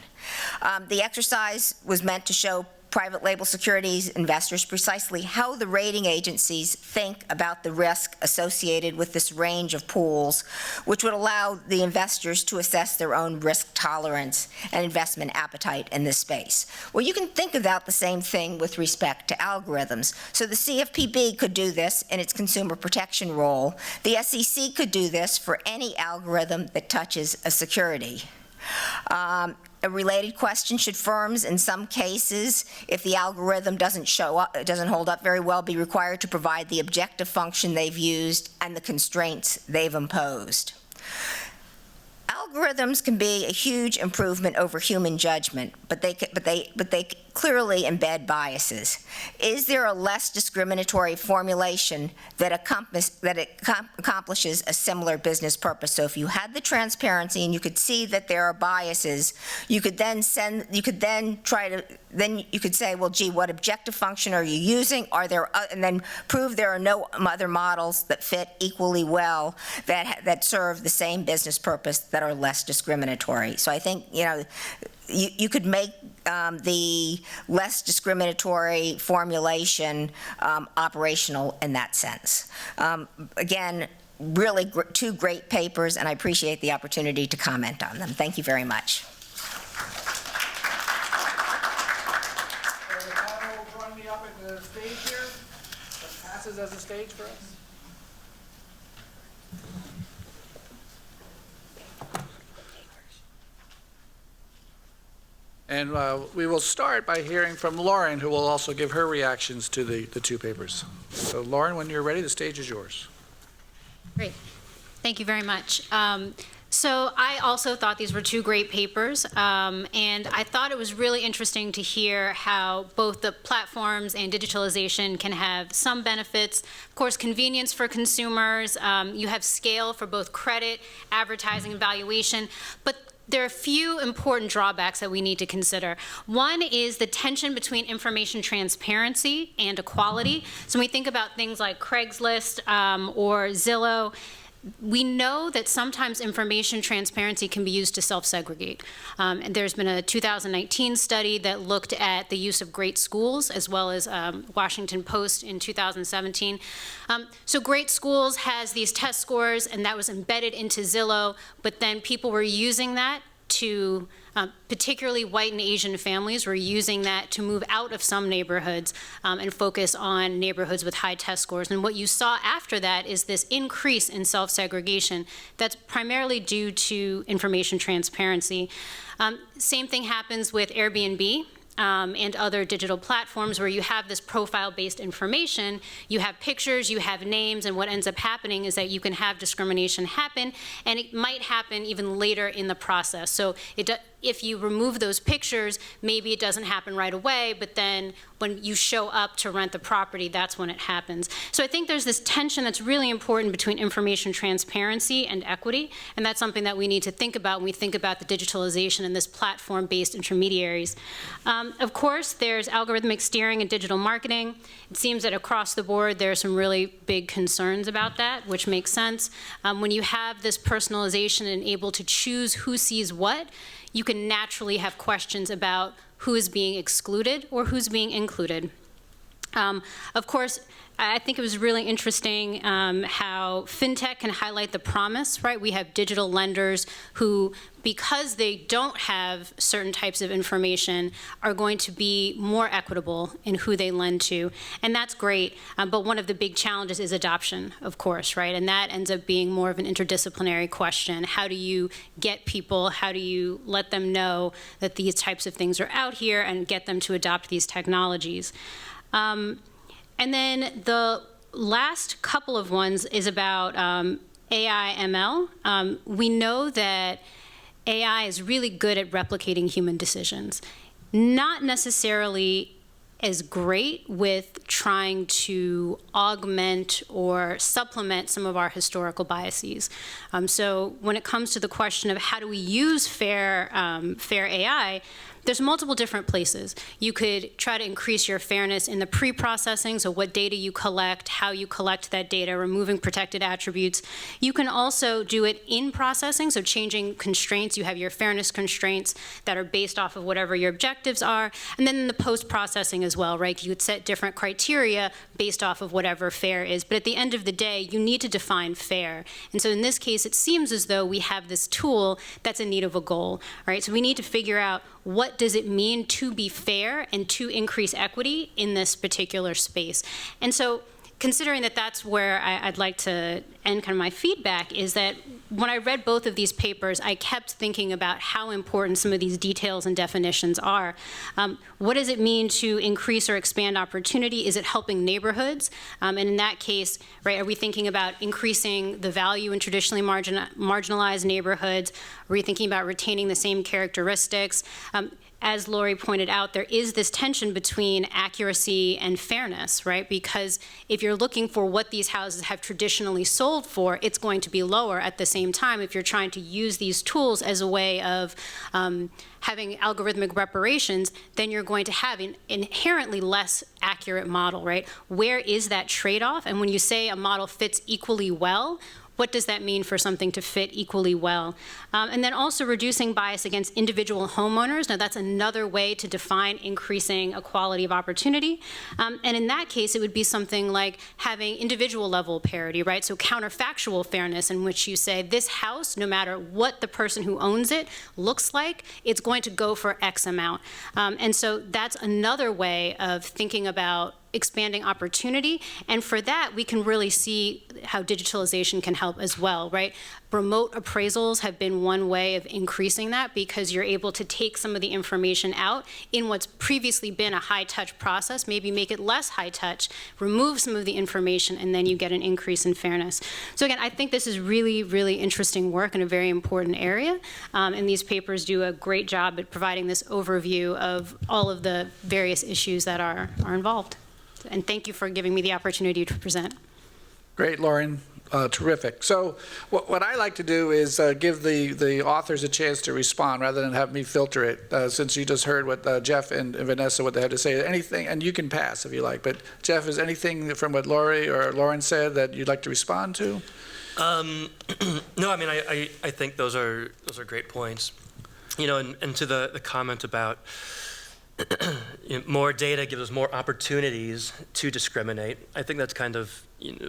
The exercise was meant to show private label securities investors precisely how the rating agencies think about the risk associated with this range of pools, which would allow the investors to assess their own risk tolerance and investment appetite in this space. Well, you can think about the same thing with respect to algorithms. So the CFPB could do this in its consumer protection role. The SEC could do this for any algorithm that touches a security. A related question: should firms, in some cases, if the algorithm doesn't hold up very well, be required to provide the objective function they've used and the constraints they've imposed? Algorithms can be a huge improvement over human judgment, but they clearly embed biases. Is there a less discriminatory formulation that accomplishes a similar business purpose? So if you had the transparency and you could see that there are biases, you could then you could say, well, gee, what objective function are you using? Are there, and then prove there are no other models that fit equally well that serve the same business purpose that are less discriminatory. So I think, you could make the less discriminatory formulation operational in that sense. Again, really two great papers, and I appreciate the opportunity to comment on them. Thank you very much. The panel will join me up at the stage here. That passes as a stage for us. And we will start by hearing from Lauren, who will also give her reactions to the two papers. So Lauren, when you're ready, the stage is yours. Great. Thank you very much. So I also thought these were two great papers, and I thought it was really interesting to hear how both the platforms and digitalization can have some benefits. Of course, convenience for consumers. You have scale for both credit, advertising, and valuation, but there are a few important drawbacks that we need to consider. One is the tension between information transparency and equality. So when we think about things like Craigslist or Zillow, we know that sometimes information transparency can be used to self-segregate. And there's been a 2019 study that looked at the use of great schools, as well as Washington Post in 2017. So Great Schools has these test scores, and that was embedded into Zillow, but then people were using that to, particularly white and Asian families, were using that to move out of some neighborhoods and focus on neighborhoods with high test scores. And what you saw after that is this increase in self-segregation that's primarily due to information transparency. Same thing happens with Airbnb. And other digital platforms where you have this profile-based information, you have pictures, you have names, and what ends up happening is that you can have discrimination happen, and it might happen even later in the process. So if you remove those pictures, maybe it doesn't happen right away, but then when you show up to rent the property, that's when it happens. So I think there's this tension that's really important between information transparency and equity, and that's something that we need to think about when we think about the digitalization and this platform-based intermediaries. Of course, there's algorithmic steering and digital marketing. It seems that across the board, there are some really big concerns about that, which makes sense. When you have this personalization and able to choose who sees what, you can naturally have questions about who is being excluded or who's being included. Of course, I think it was really interesting how fintech can highlight the promise, right? We have digital lenders who, because they don't have certain types of information, are going to be more equitable in who they lend to. And that's great, but one of the big challenges is adoption, of course, right? And that ends up being more of an interdisciplinary question. How do you get people, how do you let them know that these types of things are out here and get them to adopt these technologies? And then the last couple of ones is about AI ML. We know that AI is really good at replicating human decisions, not necessarily as great with trying to augment or supplement some of our historical biases. So when it comes to the question of how do we use fair AI, there's multiple different places. You could try to increase your fairness in the pre-processing, so what data you collect, how you collect that data, removing protected attributes. You can also do it in processing, so changing constraints. You have your fairness constraints that are based off of whatever your objectives are. And then in the post-processing as well, right? You would set different criteria based off of whatever fair is. But at the end of the day, you need to define fair. And so in this case, it seems as though we have this tool that's in need of a goal, right? So we need to figure out what does it mean to be fair and to increase equity in this particular space. And so considering that that's where I'd like to end kind of my feedback, is that when I read both of these papers, I kept thinking about how important some of these details and definitions are. What does it mean to increase or expand opportunity? Is it helping neighborhoods? And in that case, right, are we thinking about increasing the value in traditionally marginalized neighborhoods? Are we thinking about retaining the same characteristics? as Laurie pointed out, there is this tension between accuracy and fairness, right? Because if you're looking for what these houses have traditionally sold for, it's going to be lower. At the same time, if you're trying to use these tools as a way of having algorithmic reparations, then you're going to have an inherently less accurate model, right? Where is that trade-off? And when you say a model fits equally well, what does that mean for something to fit equally well? And then also reducing bias against individual homeowners. Now, that's another way to define increasing equality of opportunity. And in that case, it would be something like having individual level parity, right? So counterfactual fairness, in which you say this house, no matter what the person who owns it looks like, it's going to go for X amount. And so that's another way of thinking about expanding opportunity. And for that, we can really see how digitalization can help as well, right? Remote appraisals have been one way of increasing that, because you're able to take some of the information out in what's previously been a high-touch process, maybe make it less high-touch, remove some of the information, and then you get an increase in fairness. So again, I think this is really, really interesting work in a very important area, and these papers do a great job at providing this overview of all of the various issues that are involved. And thank you for giving me the opportunity to present. Great, Lauren. Terrific. So what I like to do is give the authors a chance to respond rather than have me filter it, since you just heard what Geoff and Vanessa, what they had to say. Anything, and you can pass if you like, but Geoff, is anything from what Laurie or Lauren said that you'd like to respond to? No, I mean, I think those are great points. You know, and to the comment about more data gives us more opportunities to discriminate. I think that's kind of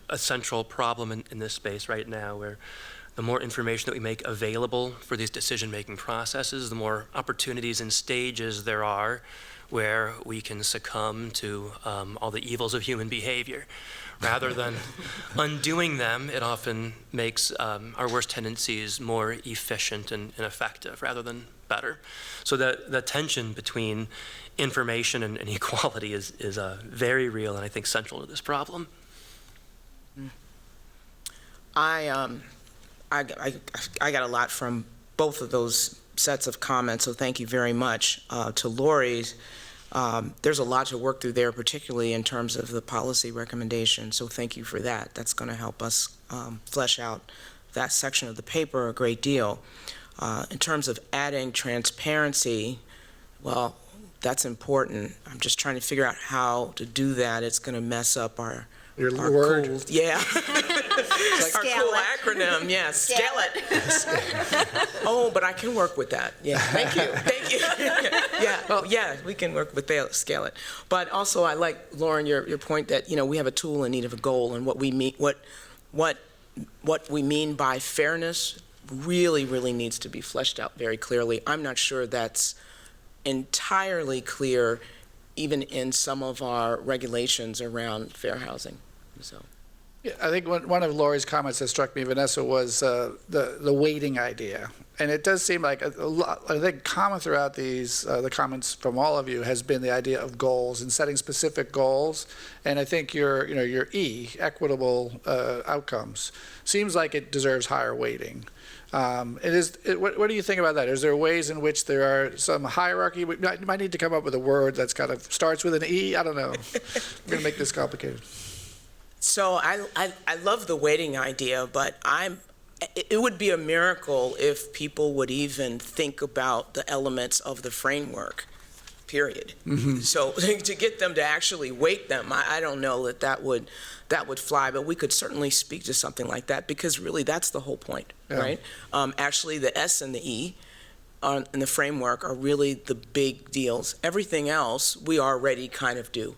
a central problem in this space right now, where the more information that we make available for these decision-making processes, the more opportunities and stages there are where we can succumb to all the evils of human behavior. Rather than undoing them, it often makes our worst tendencies more efficient and effective rather than better. So the tension between information and equality is very real, and I think central to this problem. I got a lot from both of those sets of comments, so thank you very much. To Laurie's, there's a lot to work through there, particularly in terms of the policy recommendation, so thank you for that. That's going to help us flesh out that section of the paper a great deal. In terms of adding transparency, well, that's important. I'm just trying to figure out how to do that. It's going to mess up our word. Cool, yeah. Our cool acronym, yeah, scale it. Oh, but I can work with that. Yeah, thank you. Thank you. Yeah, well, yeah, we can work with that, scale it. But also, I like, Lauren, your point that, we have a tool in need of a goal, and what we mean, what we mean by fairness really needs to be fleshed out very clearly. I'm not sure that's entirely clear even in some of our regulations around fair housing. So, yeah, I think one of Laurie's comments that struck me, Vanessa, was the weighting idea. And it does seem like a lot, I think common throughout these, the comments from all of you has been the idea of goals and setting specific goals. And I think your E, equitable outcomes, seems like it deserves higher weighting. What do you think about that? Is there ways in which there are some hierarchy? You might need to come up with a word that's kind of starts with an E. I don't know. I'm going to make this complicated. So I love the weighting idea, but it would be a miracle if people would even think about the elements of the framework, period. Mm-hmm. So to get them to actually weight them, I don't know that would fly, but we could certainly speak to something like that, because really that's the whole point, yeah. Right? Actually, the S and the E in the framework are really the big deals. Everything else we already kind of do.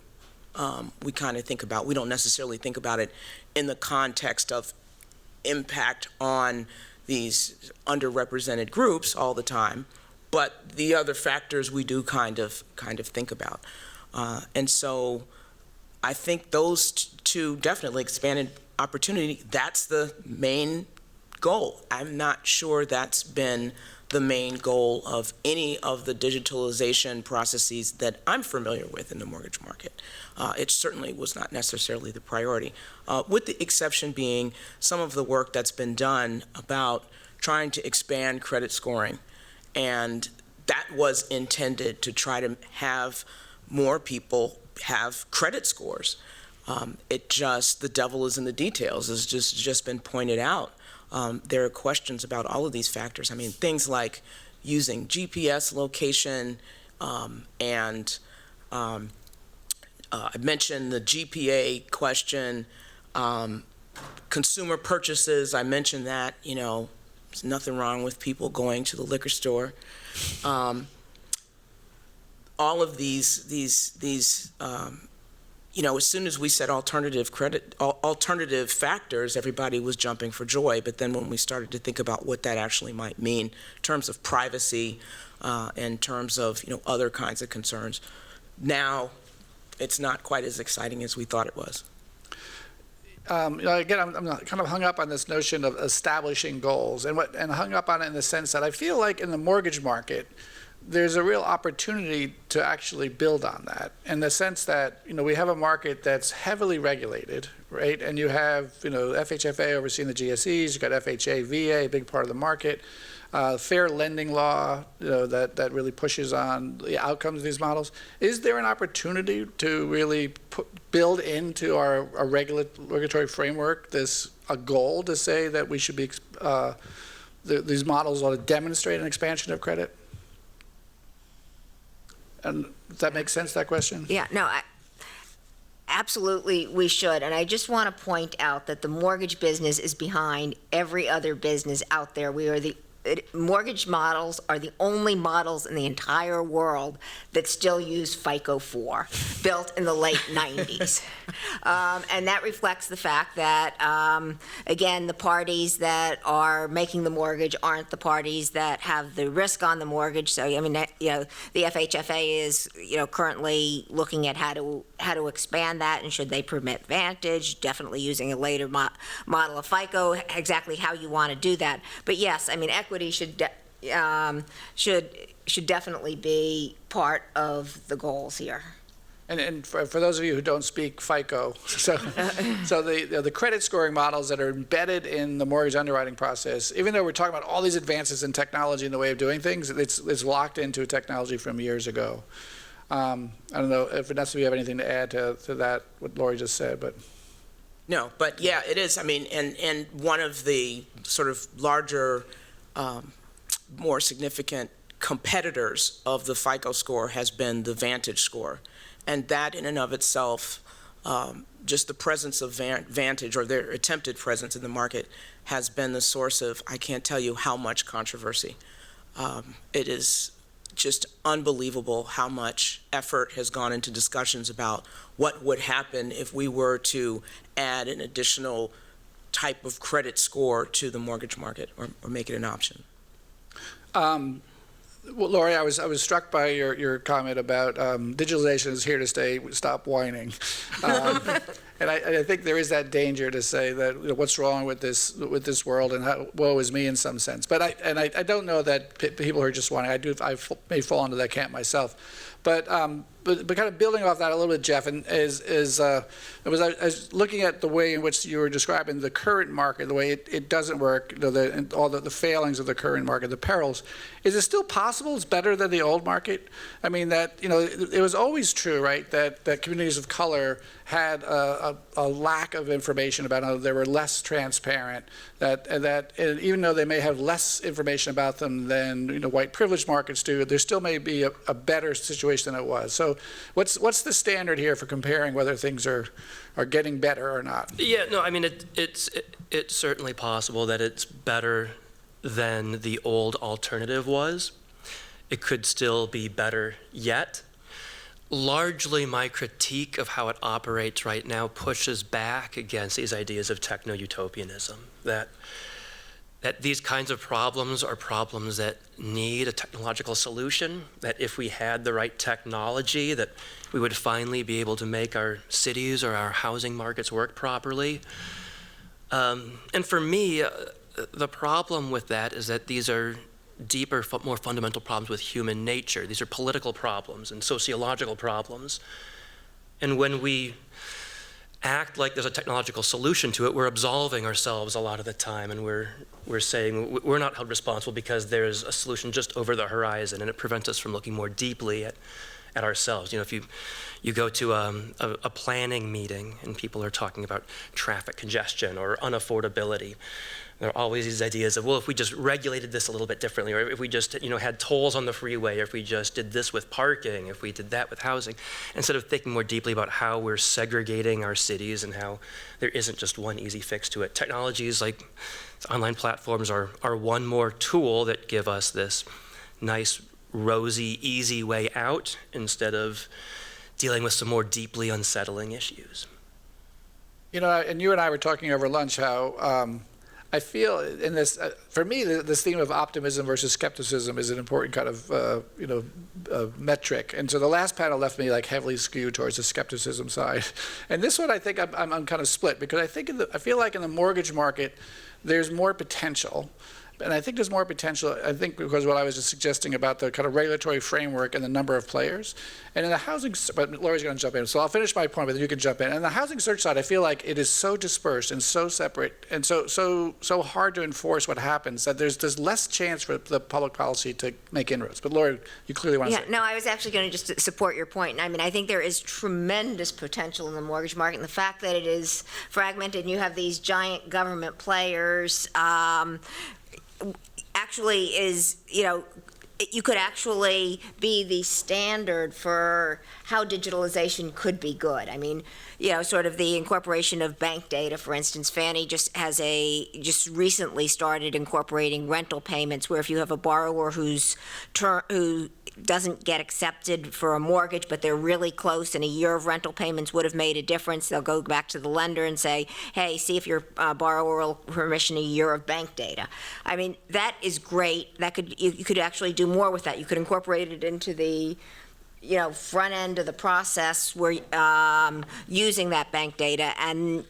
We kind of think about, we don't necessarily think about it in the context of impact on these underrepresented groups all the time, but the other factors we do kind of think about. And so I think those two definitely expanded opportunity, that's the main goal. I'm not sure that's been the main goal of any of the digitalization processes that I'm familiar with in the mortgage market. It certainly was not necessarily the priority, with the exception being some of the work that's been done about trying to expand credit scoring. And that was intended to try to have more people have credit scores. The devil is in the details, as just been pointed out. There are questions about all of these factors. I mean, things like using GPS location, and I mentioned the GPA question, consumer purchases, I mentioned that, there's nothing wrong with people going to the liquor store. All of these as soon as we said alternative factors, everybody was jumping for joy. But then when we started to think about what that actually might mean in terms of privacy, in terms of other kinds of concerns, now it's not quite as exciting as we thought it was. Again, I'm kind of hung up on this notion of establishing goals, and hung up on it in the sense that I feel like in the mortgage market, there's a real opportunity to actually build on that, in the sense that we have a market that's heavily regulated, right? And you have FHFA overseeing the GSEs, you've got FHA, VA, a big part of the market, fair lending law, that really pushes on the outcomes of these models. Is there an opportunity to really build into our regulatory framework a goal to say that we should be these models ought to demonstrate an expansion of credit? And does that make sense, that question? Yeah, no, absolutely we should. And I just want to point out that the mortgage business is behind every other business out there. Mortgage models are the only models in the entire world that still use FICO 4, built in the late 90s. And that reflects the fact that, again, the parties that are making the mortgage aren't the parties that have the risk on the mortgage. So, I mean, the FHFA is, currently looking at how to expand that, and should they permit Vantage, definitely using a later model of FICO, exactly how you want to do that. But yes, I mean, equity should definitely be part of the goals here. And for those of you who don't speak FICO, so the credit scoring models that are embedded in the mortgage underwriting process, even though we're talking about all these advances in technology and the way of doing things, it's locked into a technology from years ago. I don't know if Vanessa, if you have anything to add to that, what Laurie just said, but. No, but yeah, it is. I mean, and one of the sort of larger, more significant competitors of the FICO score has been the Vantage score. And that in and of itself, just the presence of Vantage, or their attempted presence in the market, has been the source of, I can't tell you how much controversy. It is just unbelievable how much effort has gone into discussions about what would happen if we were to add an additional type of credit score to the mortgage market, or make it an option. Well, Laurie, I was struck by your comment about digitalization is here to stay. Stop whining, and I think there is that danger to say that what's wrong with this world, and how woe is me in some sense. But I don't know that people who are just whining. I may fall into that camp myself, but kind of building off that a little bit, Geoff, and I was looking at the way in which you were describing the current market, the way it doesn't work, and all the failings of the current market, the perils. Is it still possible it's better than the old market? I mean, that it was always true, right, that communities of color had a lack of information about how they were less transparent, that even though they may have less information about them than white privileged markets do, there still may be a better situation than it was. So what's the standard here for comparing whether things are getting better or not? Yeah, no, I mean, it's certainly possible that it's better than the old alternative was. It could still be better yet. Largely, my critique of how it operates right now pushes back against these ideas of techno-utopianism, that these kinds of problems are problems that need a technological solution, that if we had the right technology, that we would finally be able to make our cities or our housing markets work properly. And for me, the problem with that is that these are deeper, more fundamental problems with human nature. These are political problems and sociological problems. And when we act like there's a technological solution to it, we're absolving ourselves a lot of the time, and we're saying we're not held responsible because there's a solution just over the horizon, and it prevents us from looking more deeply at ourselves. You know, if you go to a planning meeting and people are talking about traffic congestion or unaffordability, there are always these ideas of, well, if we just regulated this a little bit differently, or if we just, you know, had tolls on the freeway, or if we just did this with parking, if we did that with housing, instead of thinking more deeply about how we're segregating our cities and how there isn't just one easy fix to it. Technologies like online platforms are one more tool that give us this nice, rosy, easy way out instead of dealing with some more deeply unsettling issues. You know, and you and I were talking over lunch how I feel in this, for me, this theme of optimism versus skepticism is an important kind of, metric. And so the last panel left me like heavily skewed towards the skepticism side. And this one, I think I'm kind of split, because I feel like in the mortgage market, there's more potential. And I think there's more potential, I think, because what I was just suggesting about the kind of regulatory framework and the number of players. And in the housing, but Laurie's going to jump in, so I'll finish my point, but then you can jump in. And the housing search side, I feel like it is so dispersed and so separate and so hard to enforce what happens that there's less chance for the public policy to make inroads. But Laurie, you clearly want to say. No, I was actually going to just support your point. I mean, I think there is tremendous potential in the mortgage market, and the fact that it is fragmented and you have these giant government players, actually is, you know, you could actually be the standard for how digitalization could be good. I mean, you know, sort of the incorporation of bank data, for instance. Fannie just recently started incorporating rental payments, where if you have a borrower who doesn't get accepted for a mortgage, but they're really close and a year of rental payments would have made a difference, they'll go back to the lender and say, hey, see if your borrower will permission a year of bank data. I mean, that is great. You could actually do more with that. You could incorporate it into the, you know, front end of the process where using that bank data. And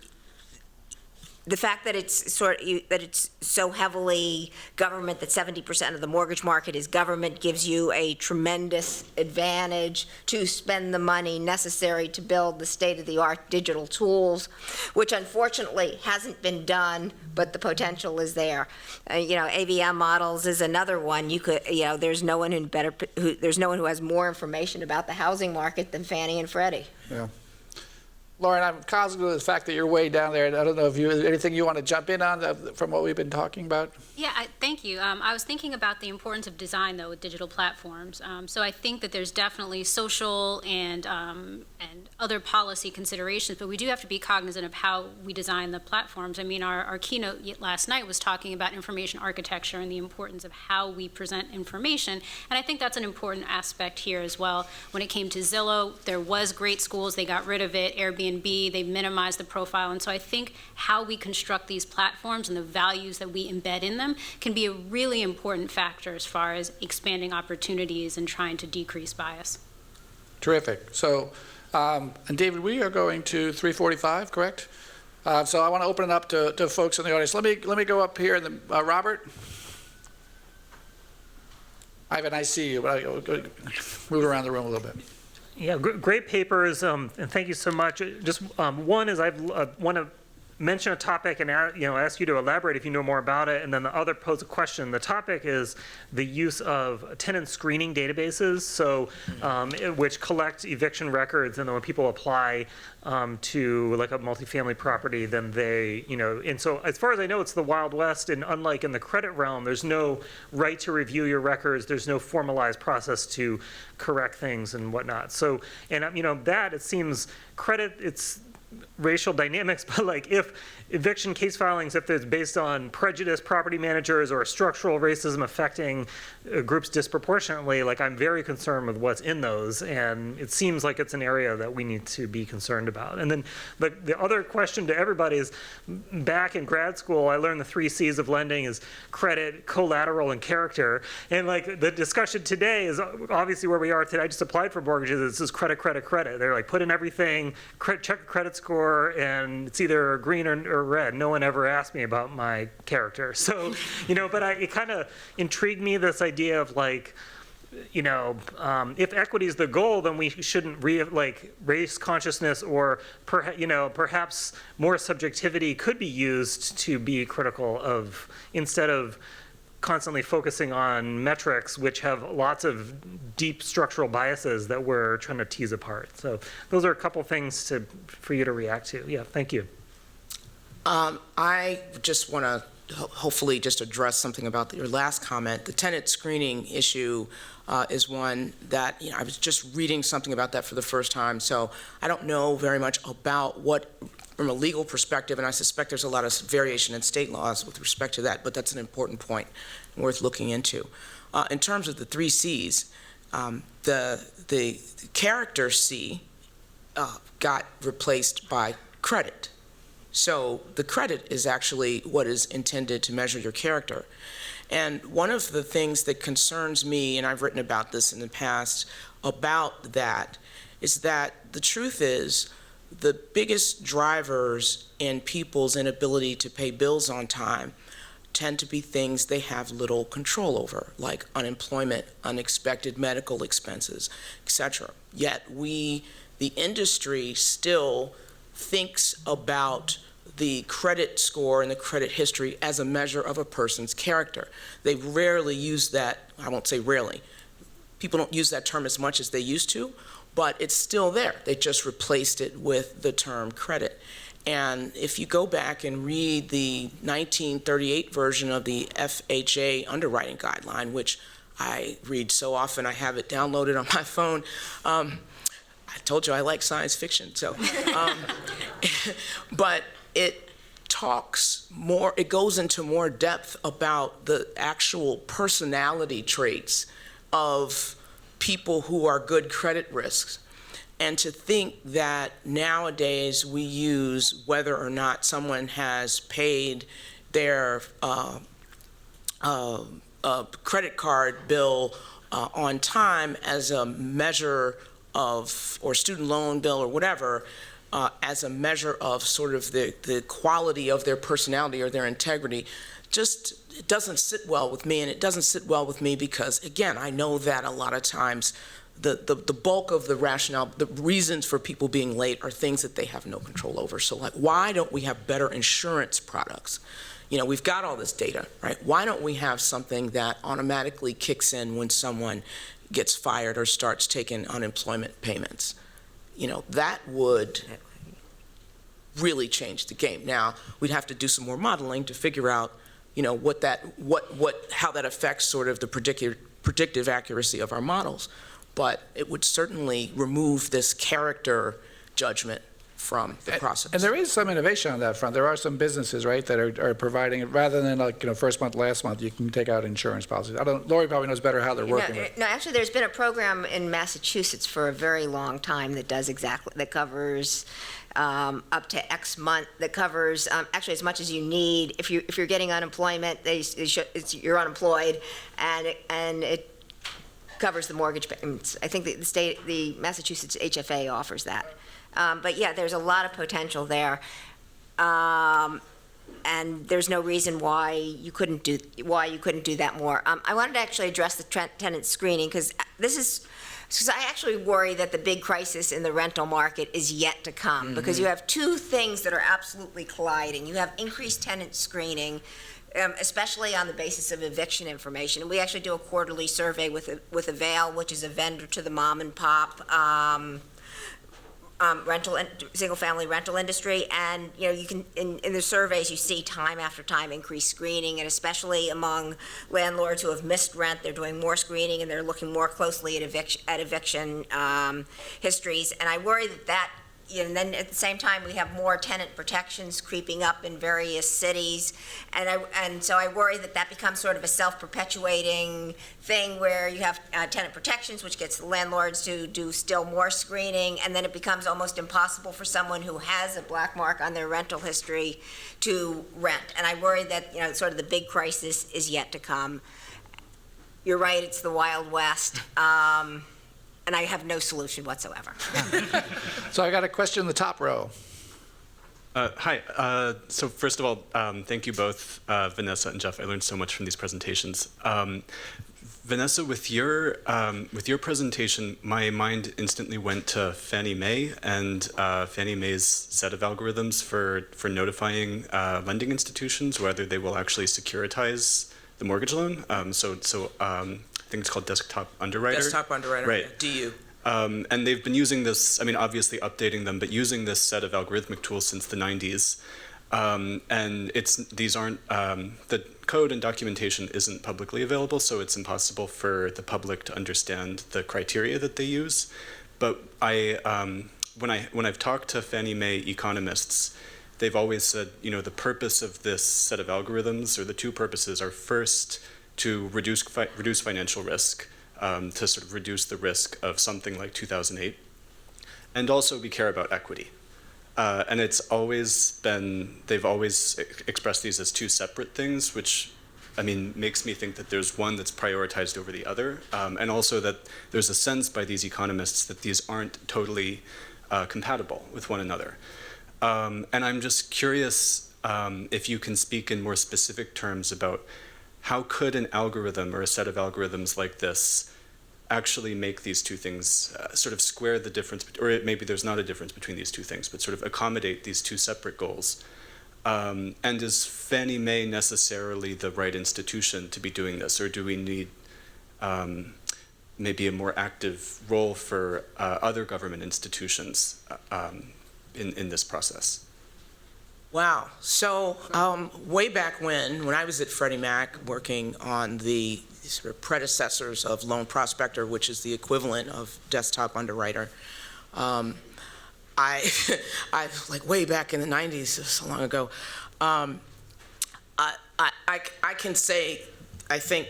the fact that it's so heavily government, that 70% of the mortgage market is government, gives you a tremendous advantage to spend the money necessary to build the state-of-the-art digital tools, which unfortunately hasn't been done, but the potential is there. You know, AVM models is another one. You could, you know, there's no one who has more information about the housing market than Fannie and Freddie. Yeah. Lauren, I'm cognizant of the fact that you're way down there. I don't know if anything you want to jump in on from what we've been talking about? Yeah, thank you. I was thinking about the importance of design, though, with digital platforms. So I think that there's definitely social and other policy considerations, but we do have to be cognizant of how we design the platforms. I mean, our keynote last night was talking about information architecture and the importance of how we present information, and I think that's an important aspect here as well. When it came to Zillow, there was great schools. They got rid of it. Airbnb, they minimized the profile, and so I think how we construct these platforms and the values that we embed in them can be a really important factor as far as expanding opportunities and trying to decrease bias. Terrific. So, and David, we are going to 3:45, correct? So I want to open it up to folks in the audience. Let me go up here. Robert? Ivan, I see you, but I'll move around the room a little bit. Yeah, great papers, and thank you so much. Just one is I want to mention a topic and ask you to elaborate if you know more about it, and then the other pose a question. The topic is the use of tenant screening databases, so which collect eviction records, and then when people apply to like a multifamily property, then they, and so as far as I know, it's the Wild West, and unlike in the credit realm, there's no right to review your records, there's no formalized process to correct things and whatnot. So, and that, it seems, credit, it's racial dynamics, but like if eviction case filings, if it's based on prejudice property managers or structural racism affecting groups disproportionately, like I'm very concerned with what's in those, and it seems like it's an area that we need to be concerned about. And then the other question to everybody is, back in grad school, I learned the 3 C's of lending is credit, collateral, and character. And like the discussion today is obviously where we are today. I just applied for mortgages. It's just credit, credit, credit. They're like, put in everything, check credit score, and it's either green or red. No one ever asked me about my character. So, but it kind of intrigued me, this idea of like, if equity is the goal, then we shouldn't race consciousness or perhaps more subjectivity could be used to be critical of, instead of constantly focusing on metrics which have lots of deep structural biases that we're trying to tease apart. So those are a couple things for you to react to. Yeah, thank you. I just want to hopefully just address something about your last comment. The tenant screening issue is one that, I was just reading something about that for the first time, so I don't know very much about what, from a legal perspective, and I suspect there's a lot of variation in state laws with respect to that, but that's an important point and worth looking into. In terms of the 3 C's, the character C got replaced by credit. So the credit is actually what is intended to measure your character. And one of the things that concerns me, and I've written about this in the past, about that, is that the truth is the biggest drivers in people's inability to pay bills on time tend to be things they have little control over, like unemployment, unexpected medical expenses, etc. Yet the industry still thinks about the credit score and the credit history as a measure of a person's character. They rarely use that, I won't say rarely, people don't use that term as much as they used to, but it's still there. They just replaced it with the term credit. And if you go back and read the 1938 version of the FHA underwriting guideline, which I read so often, I have it downloaded on my phone. I told you I like science fiction, so. But it talks more, it goes into more depth about the actual personality traits of people who are good credit risks. And to think that nowadays we use whether or not someone has paid their credit card bill on time as a measure of, or student loan bill or whatever, as a measure of sort of the quality of their personality or their integrity, just it doesn't sit well with me. And it doesn't sit well with me because, again, I know that a lot of times the bulk of the rationale, the reasons for people being late are things that they have no control over. So like, why don't we have better insurance products? We've got all this data, right? Why don't we have something that automatically kicks in when someone gets fired or starts taking unemployment payments? That would really change the game. Now, we'd have to do some more modeling to figure out, how that affects sort of the predictive accuracy of our models. But it would certainly remove this character judgment from the process. And there is some innovation on that front. There are some businesses, right, that are providing it rather than like, first month, last month, you can take out insurance policies. Laurie probably knows better how they're working. No, actually, there's been a program in Massachusetts for a very long time that does exactly, that covers up to X month, that covers actually as much as you need. If you're getting unemployment, you're unemployed, and it covers the mortgage payments. I think the Massachusetts HFA offers that. But yeah, there's a lot of potential there, and there's no reason why you couldn't do that more. I wanted to actually address the tenant screening because I actually worry that the big crisis in the rental market is yet to come, because you have two things that are absolutely colliding. You have increased tenant screening, especially on the basis of eviction information. We actually do a quarterly survey with Avail, which is a vendor to the mom and pop single-family rental industry, and you can in the surveys you see time after time increased screening, and especially among landlords who have missed rent, they're doing more screening and they're looking more closely at eviction histories, and I worry that. And then at the same time, we have more tenant protections creeping up in various cities, and so I worry that becomes sort of a self-perpetuating thing where you have tenant protections, which gets landlords to do still more screening, and then it becomes almost impossible for someone who has a black mark on their rental history to rent. And I worry that sort of the big crisis is yet to come. You're right; it's the Wild West. And I have no solution whatsoever. So I got a question in the top row. Hi. So first of all, thank you both, Vanessa and Geoff. I learned so much from these presentations. Vanessa, with your presentation, my mind instantly went to Fannie Mae and Fannie Mae's set of algorithms for notifying lending institutions whether they will actually securitize the mortgage loan. I think it's called Desktop Underwriter. Desktop Underwriter, right? DU. And they've been using this, I mean, obviously updating them, but using this set of algorithmic tools since the 90s. And these aren't, the code and documentation isn't publicly available, so it's impossible for the public to understand the criteria that they use. But when I've talked to Fannie Mae economists, they've always said, you know, the purpose of this set of algorithms, or the two purposes, are first to reduce financial risk, to sort of reduce the risk of something like 2008, and also we care about equity. And it's always been, they've always expressed these as two separate things, which, I mean, makes me think that there's one that's prioritized over the other, and also that there's a sense by these economists that these aren't totally compatible with one another. And I'm just curious if you can speak in more specific terms about how could an algorithm or a set of algorithms like this actually make these two things, sort of square the difference, or maybe there's not a difference between these two things, but sort of accommodate these two separate goals. And is Fannie Mae necessarily the right institution to be doing this, or do we need maybe a more active role for other government institutions in this process? Wow. So way back when I was at Freddie Mac working on the sort of predecessors of Loan Prospector, which is the equivalent of Desktop Underwriter, I like way back in the 90s, so long ago, I can say, I think,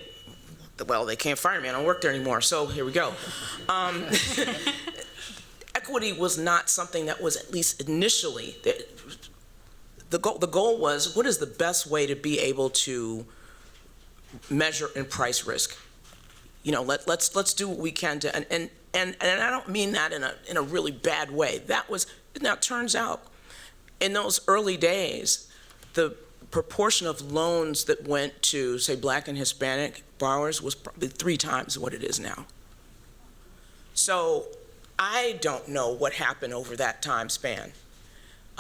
well, they can't fire me, I don't work there anymore, so here we go. Equity was not something that was, at least initially, the goal was, what is the best way to be able to measure and price risk? You know, let's do what we can to, and I don't mean that in a really bad way. That was, now it turns out, in those early days, the proportion of loans that went to, say, Black and Hispanic borrowers was probably 3 times what it is now. So I don't know what happened over that time span.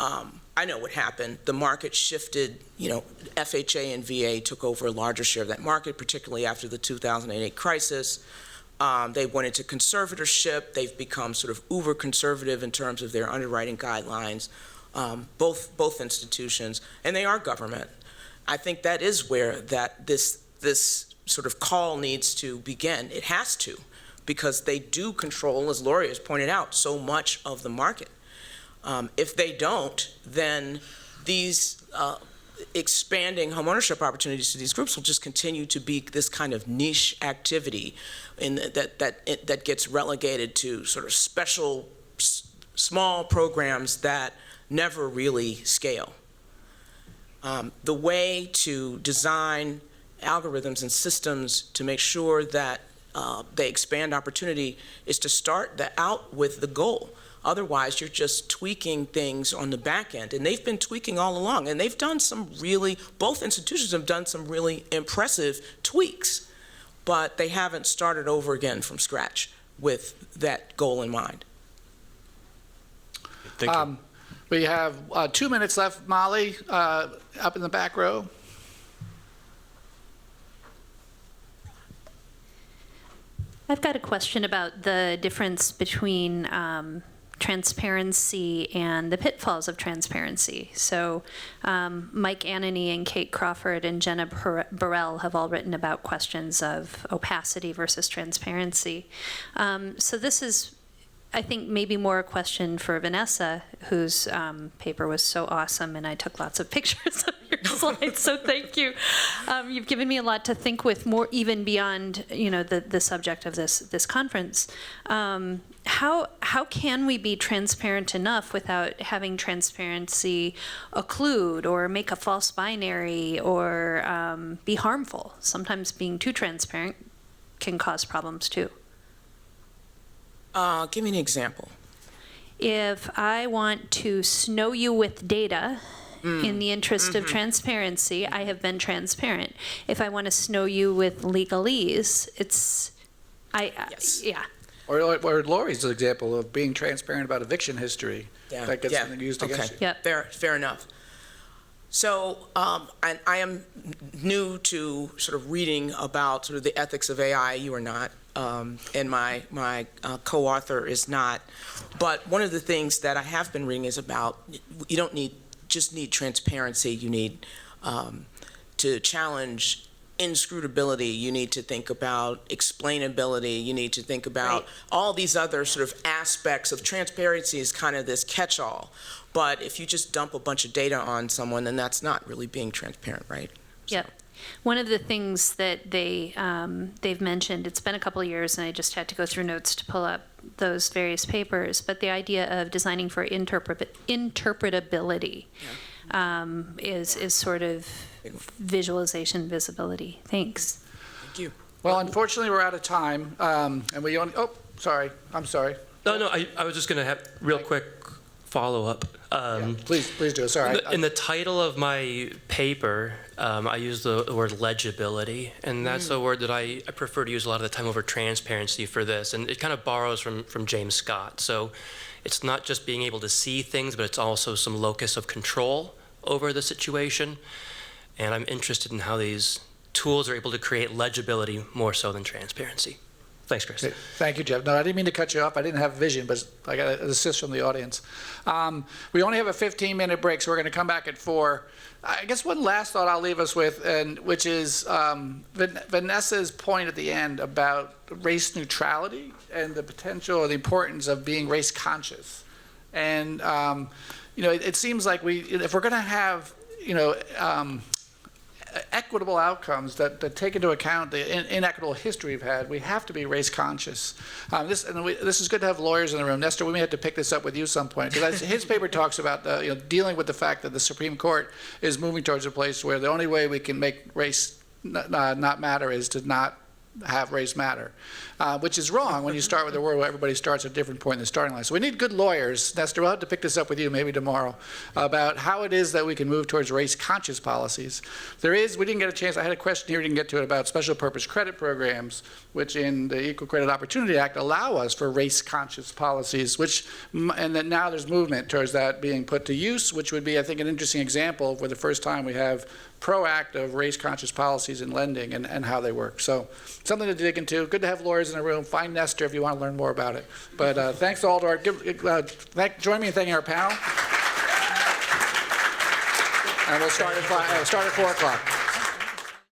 I know what happened. The market shifted, you know, FHA and VA took over a larger share of that market, particularly after the 2008 crisis. They went into conservatorship. They've become sort of uber conservative in terms of their underwriting guidelines, both institutions, and they are government. I think that is where this sort of call needs to begin. It has to, because they do control, as Laurie has pointed out, so much of the market. If they don't, then these expanding homeownership opportunities to these groups will just continue to be this kind of niche activity that gets relegated to sort of special, small programs that never really scale. The way to design algorithms and systems to make sure that they expand opportunity is to start out with the goal. Otherwise, you're just tweaking things on the back end. And they've been tweaking all along. And they've done some really, both institutions have done some really impressive tweaks. But they haven't started over again from scratch with that goal in mind. Thank you. We have 2 minutes left. Molly, up in the back row. I've got a question about the difference between transparency and the pitfalls of transparency. So Mike Anany and Kate Crawford and Jenna Burrell have all written about questions of opacity versus transparency. So this is, I think, maybe more a question for Vanessa, whose paper was so awesome, and I took lots of pictures of your slides, so thank you. You've given me a lot to think with, more even beyond, you know, the subject of this conference. How can we be transparent enough without having transparency occlude or make a false binary or be harmful? Sometimes being too transparent can cause problems too. Give me an example. If I want to snow you with data in the interest of transparency, I have been transparent. If I want to snow you with legalese, Yes. yeah. Or Laurie's example of being transparent about eviction history. Yeah. That gets Yeah. used against you. Yep. Fair enough. So, and I am new to sort of reading about sort of the ethics of AI. You are not, and my co-author is not. But one of the things that I have been reading is about you don't just need transparency. You need to challenge inscrutability. You need to think about explainability. You need to think about all these other sort of aspects of transparency is kind of this catch-all. But if you just dump a bunch of data on someone, then that's not really being transparent, right? Yep. One of the things that they've mentioned, it's been a couple of years, and I just had to go through notes to pull up those various papers, but the idea of designing for interpretability is sort of visualization, visibility. Thanks. Thank you. Well, unfortunately, we're out of time, and we only, sorry, I'm sorry. No, I was just going to have real quick follow-up. Please do, sorry. In the title of my paper, I use the word legibility, and that's a word that I prefer to use a lot of the time over transparency for this, and it kind of borrows from James Scott. So it's not just being able to see things, but it's also some locus of control over the situation, and I'm interested in how these tools are able to create legibility more so than transparency. Thanks, Chris. Okay, thank you, Geoff. No, I didn't mean to cut you off. I didn't have vision, but I got an assist from the audience. We only have a 15-minute break, so we're going to come back at 4. I guess one last thought I'll leave us with, which is Vanessa's point at the end about race neutrality and the potential or the importance of being race conscious. And it seems like if we're going to have equitable outcomes that take into account the inequitable history we've had, we have to be race conscious. This is good to have lawyers in the room. Nestor, we may have to pick this up with you some point, because his paper talks about dealing with the fact that the Supreme Court is moving towards a place where the only way we can make race not matter is to not have race matter, which is wrong when you start with a world where everybody starts at a different point in the starting line. So we need good lawyers. Nestor, we'll have to pick this up with you maybe tomorrow about how it is that we can move towards race-conscious policies. We didn't get a chance, I had a question here, we didn't get to it, about special purpose credit programs, which in the Equal Credit Opportunity Act allow us for race-conscious policies, and that now there's movement towards that being put to use, which would be, I think, an interesting example for the first time we have proactive race-conscious policies in lending and how they work. So something to dig into. Good to have lawyers in the room. Find Nestor if you want to learn more about it. But thanks to all to our, join me in thanking our panel. And we'll start at 4 o'clock.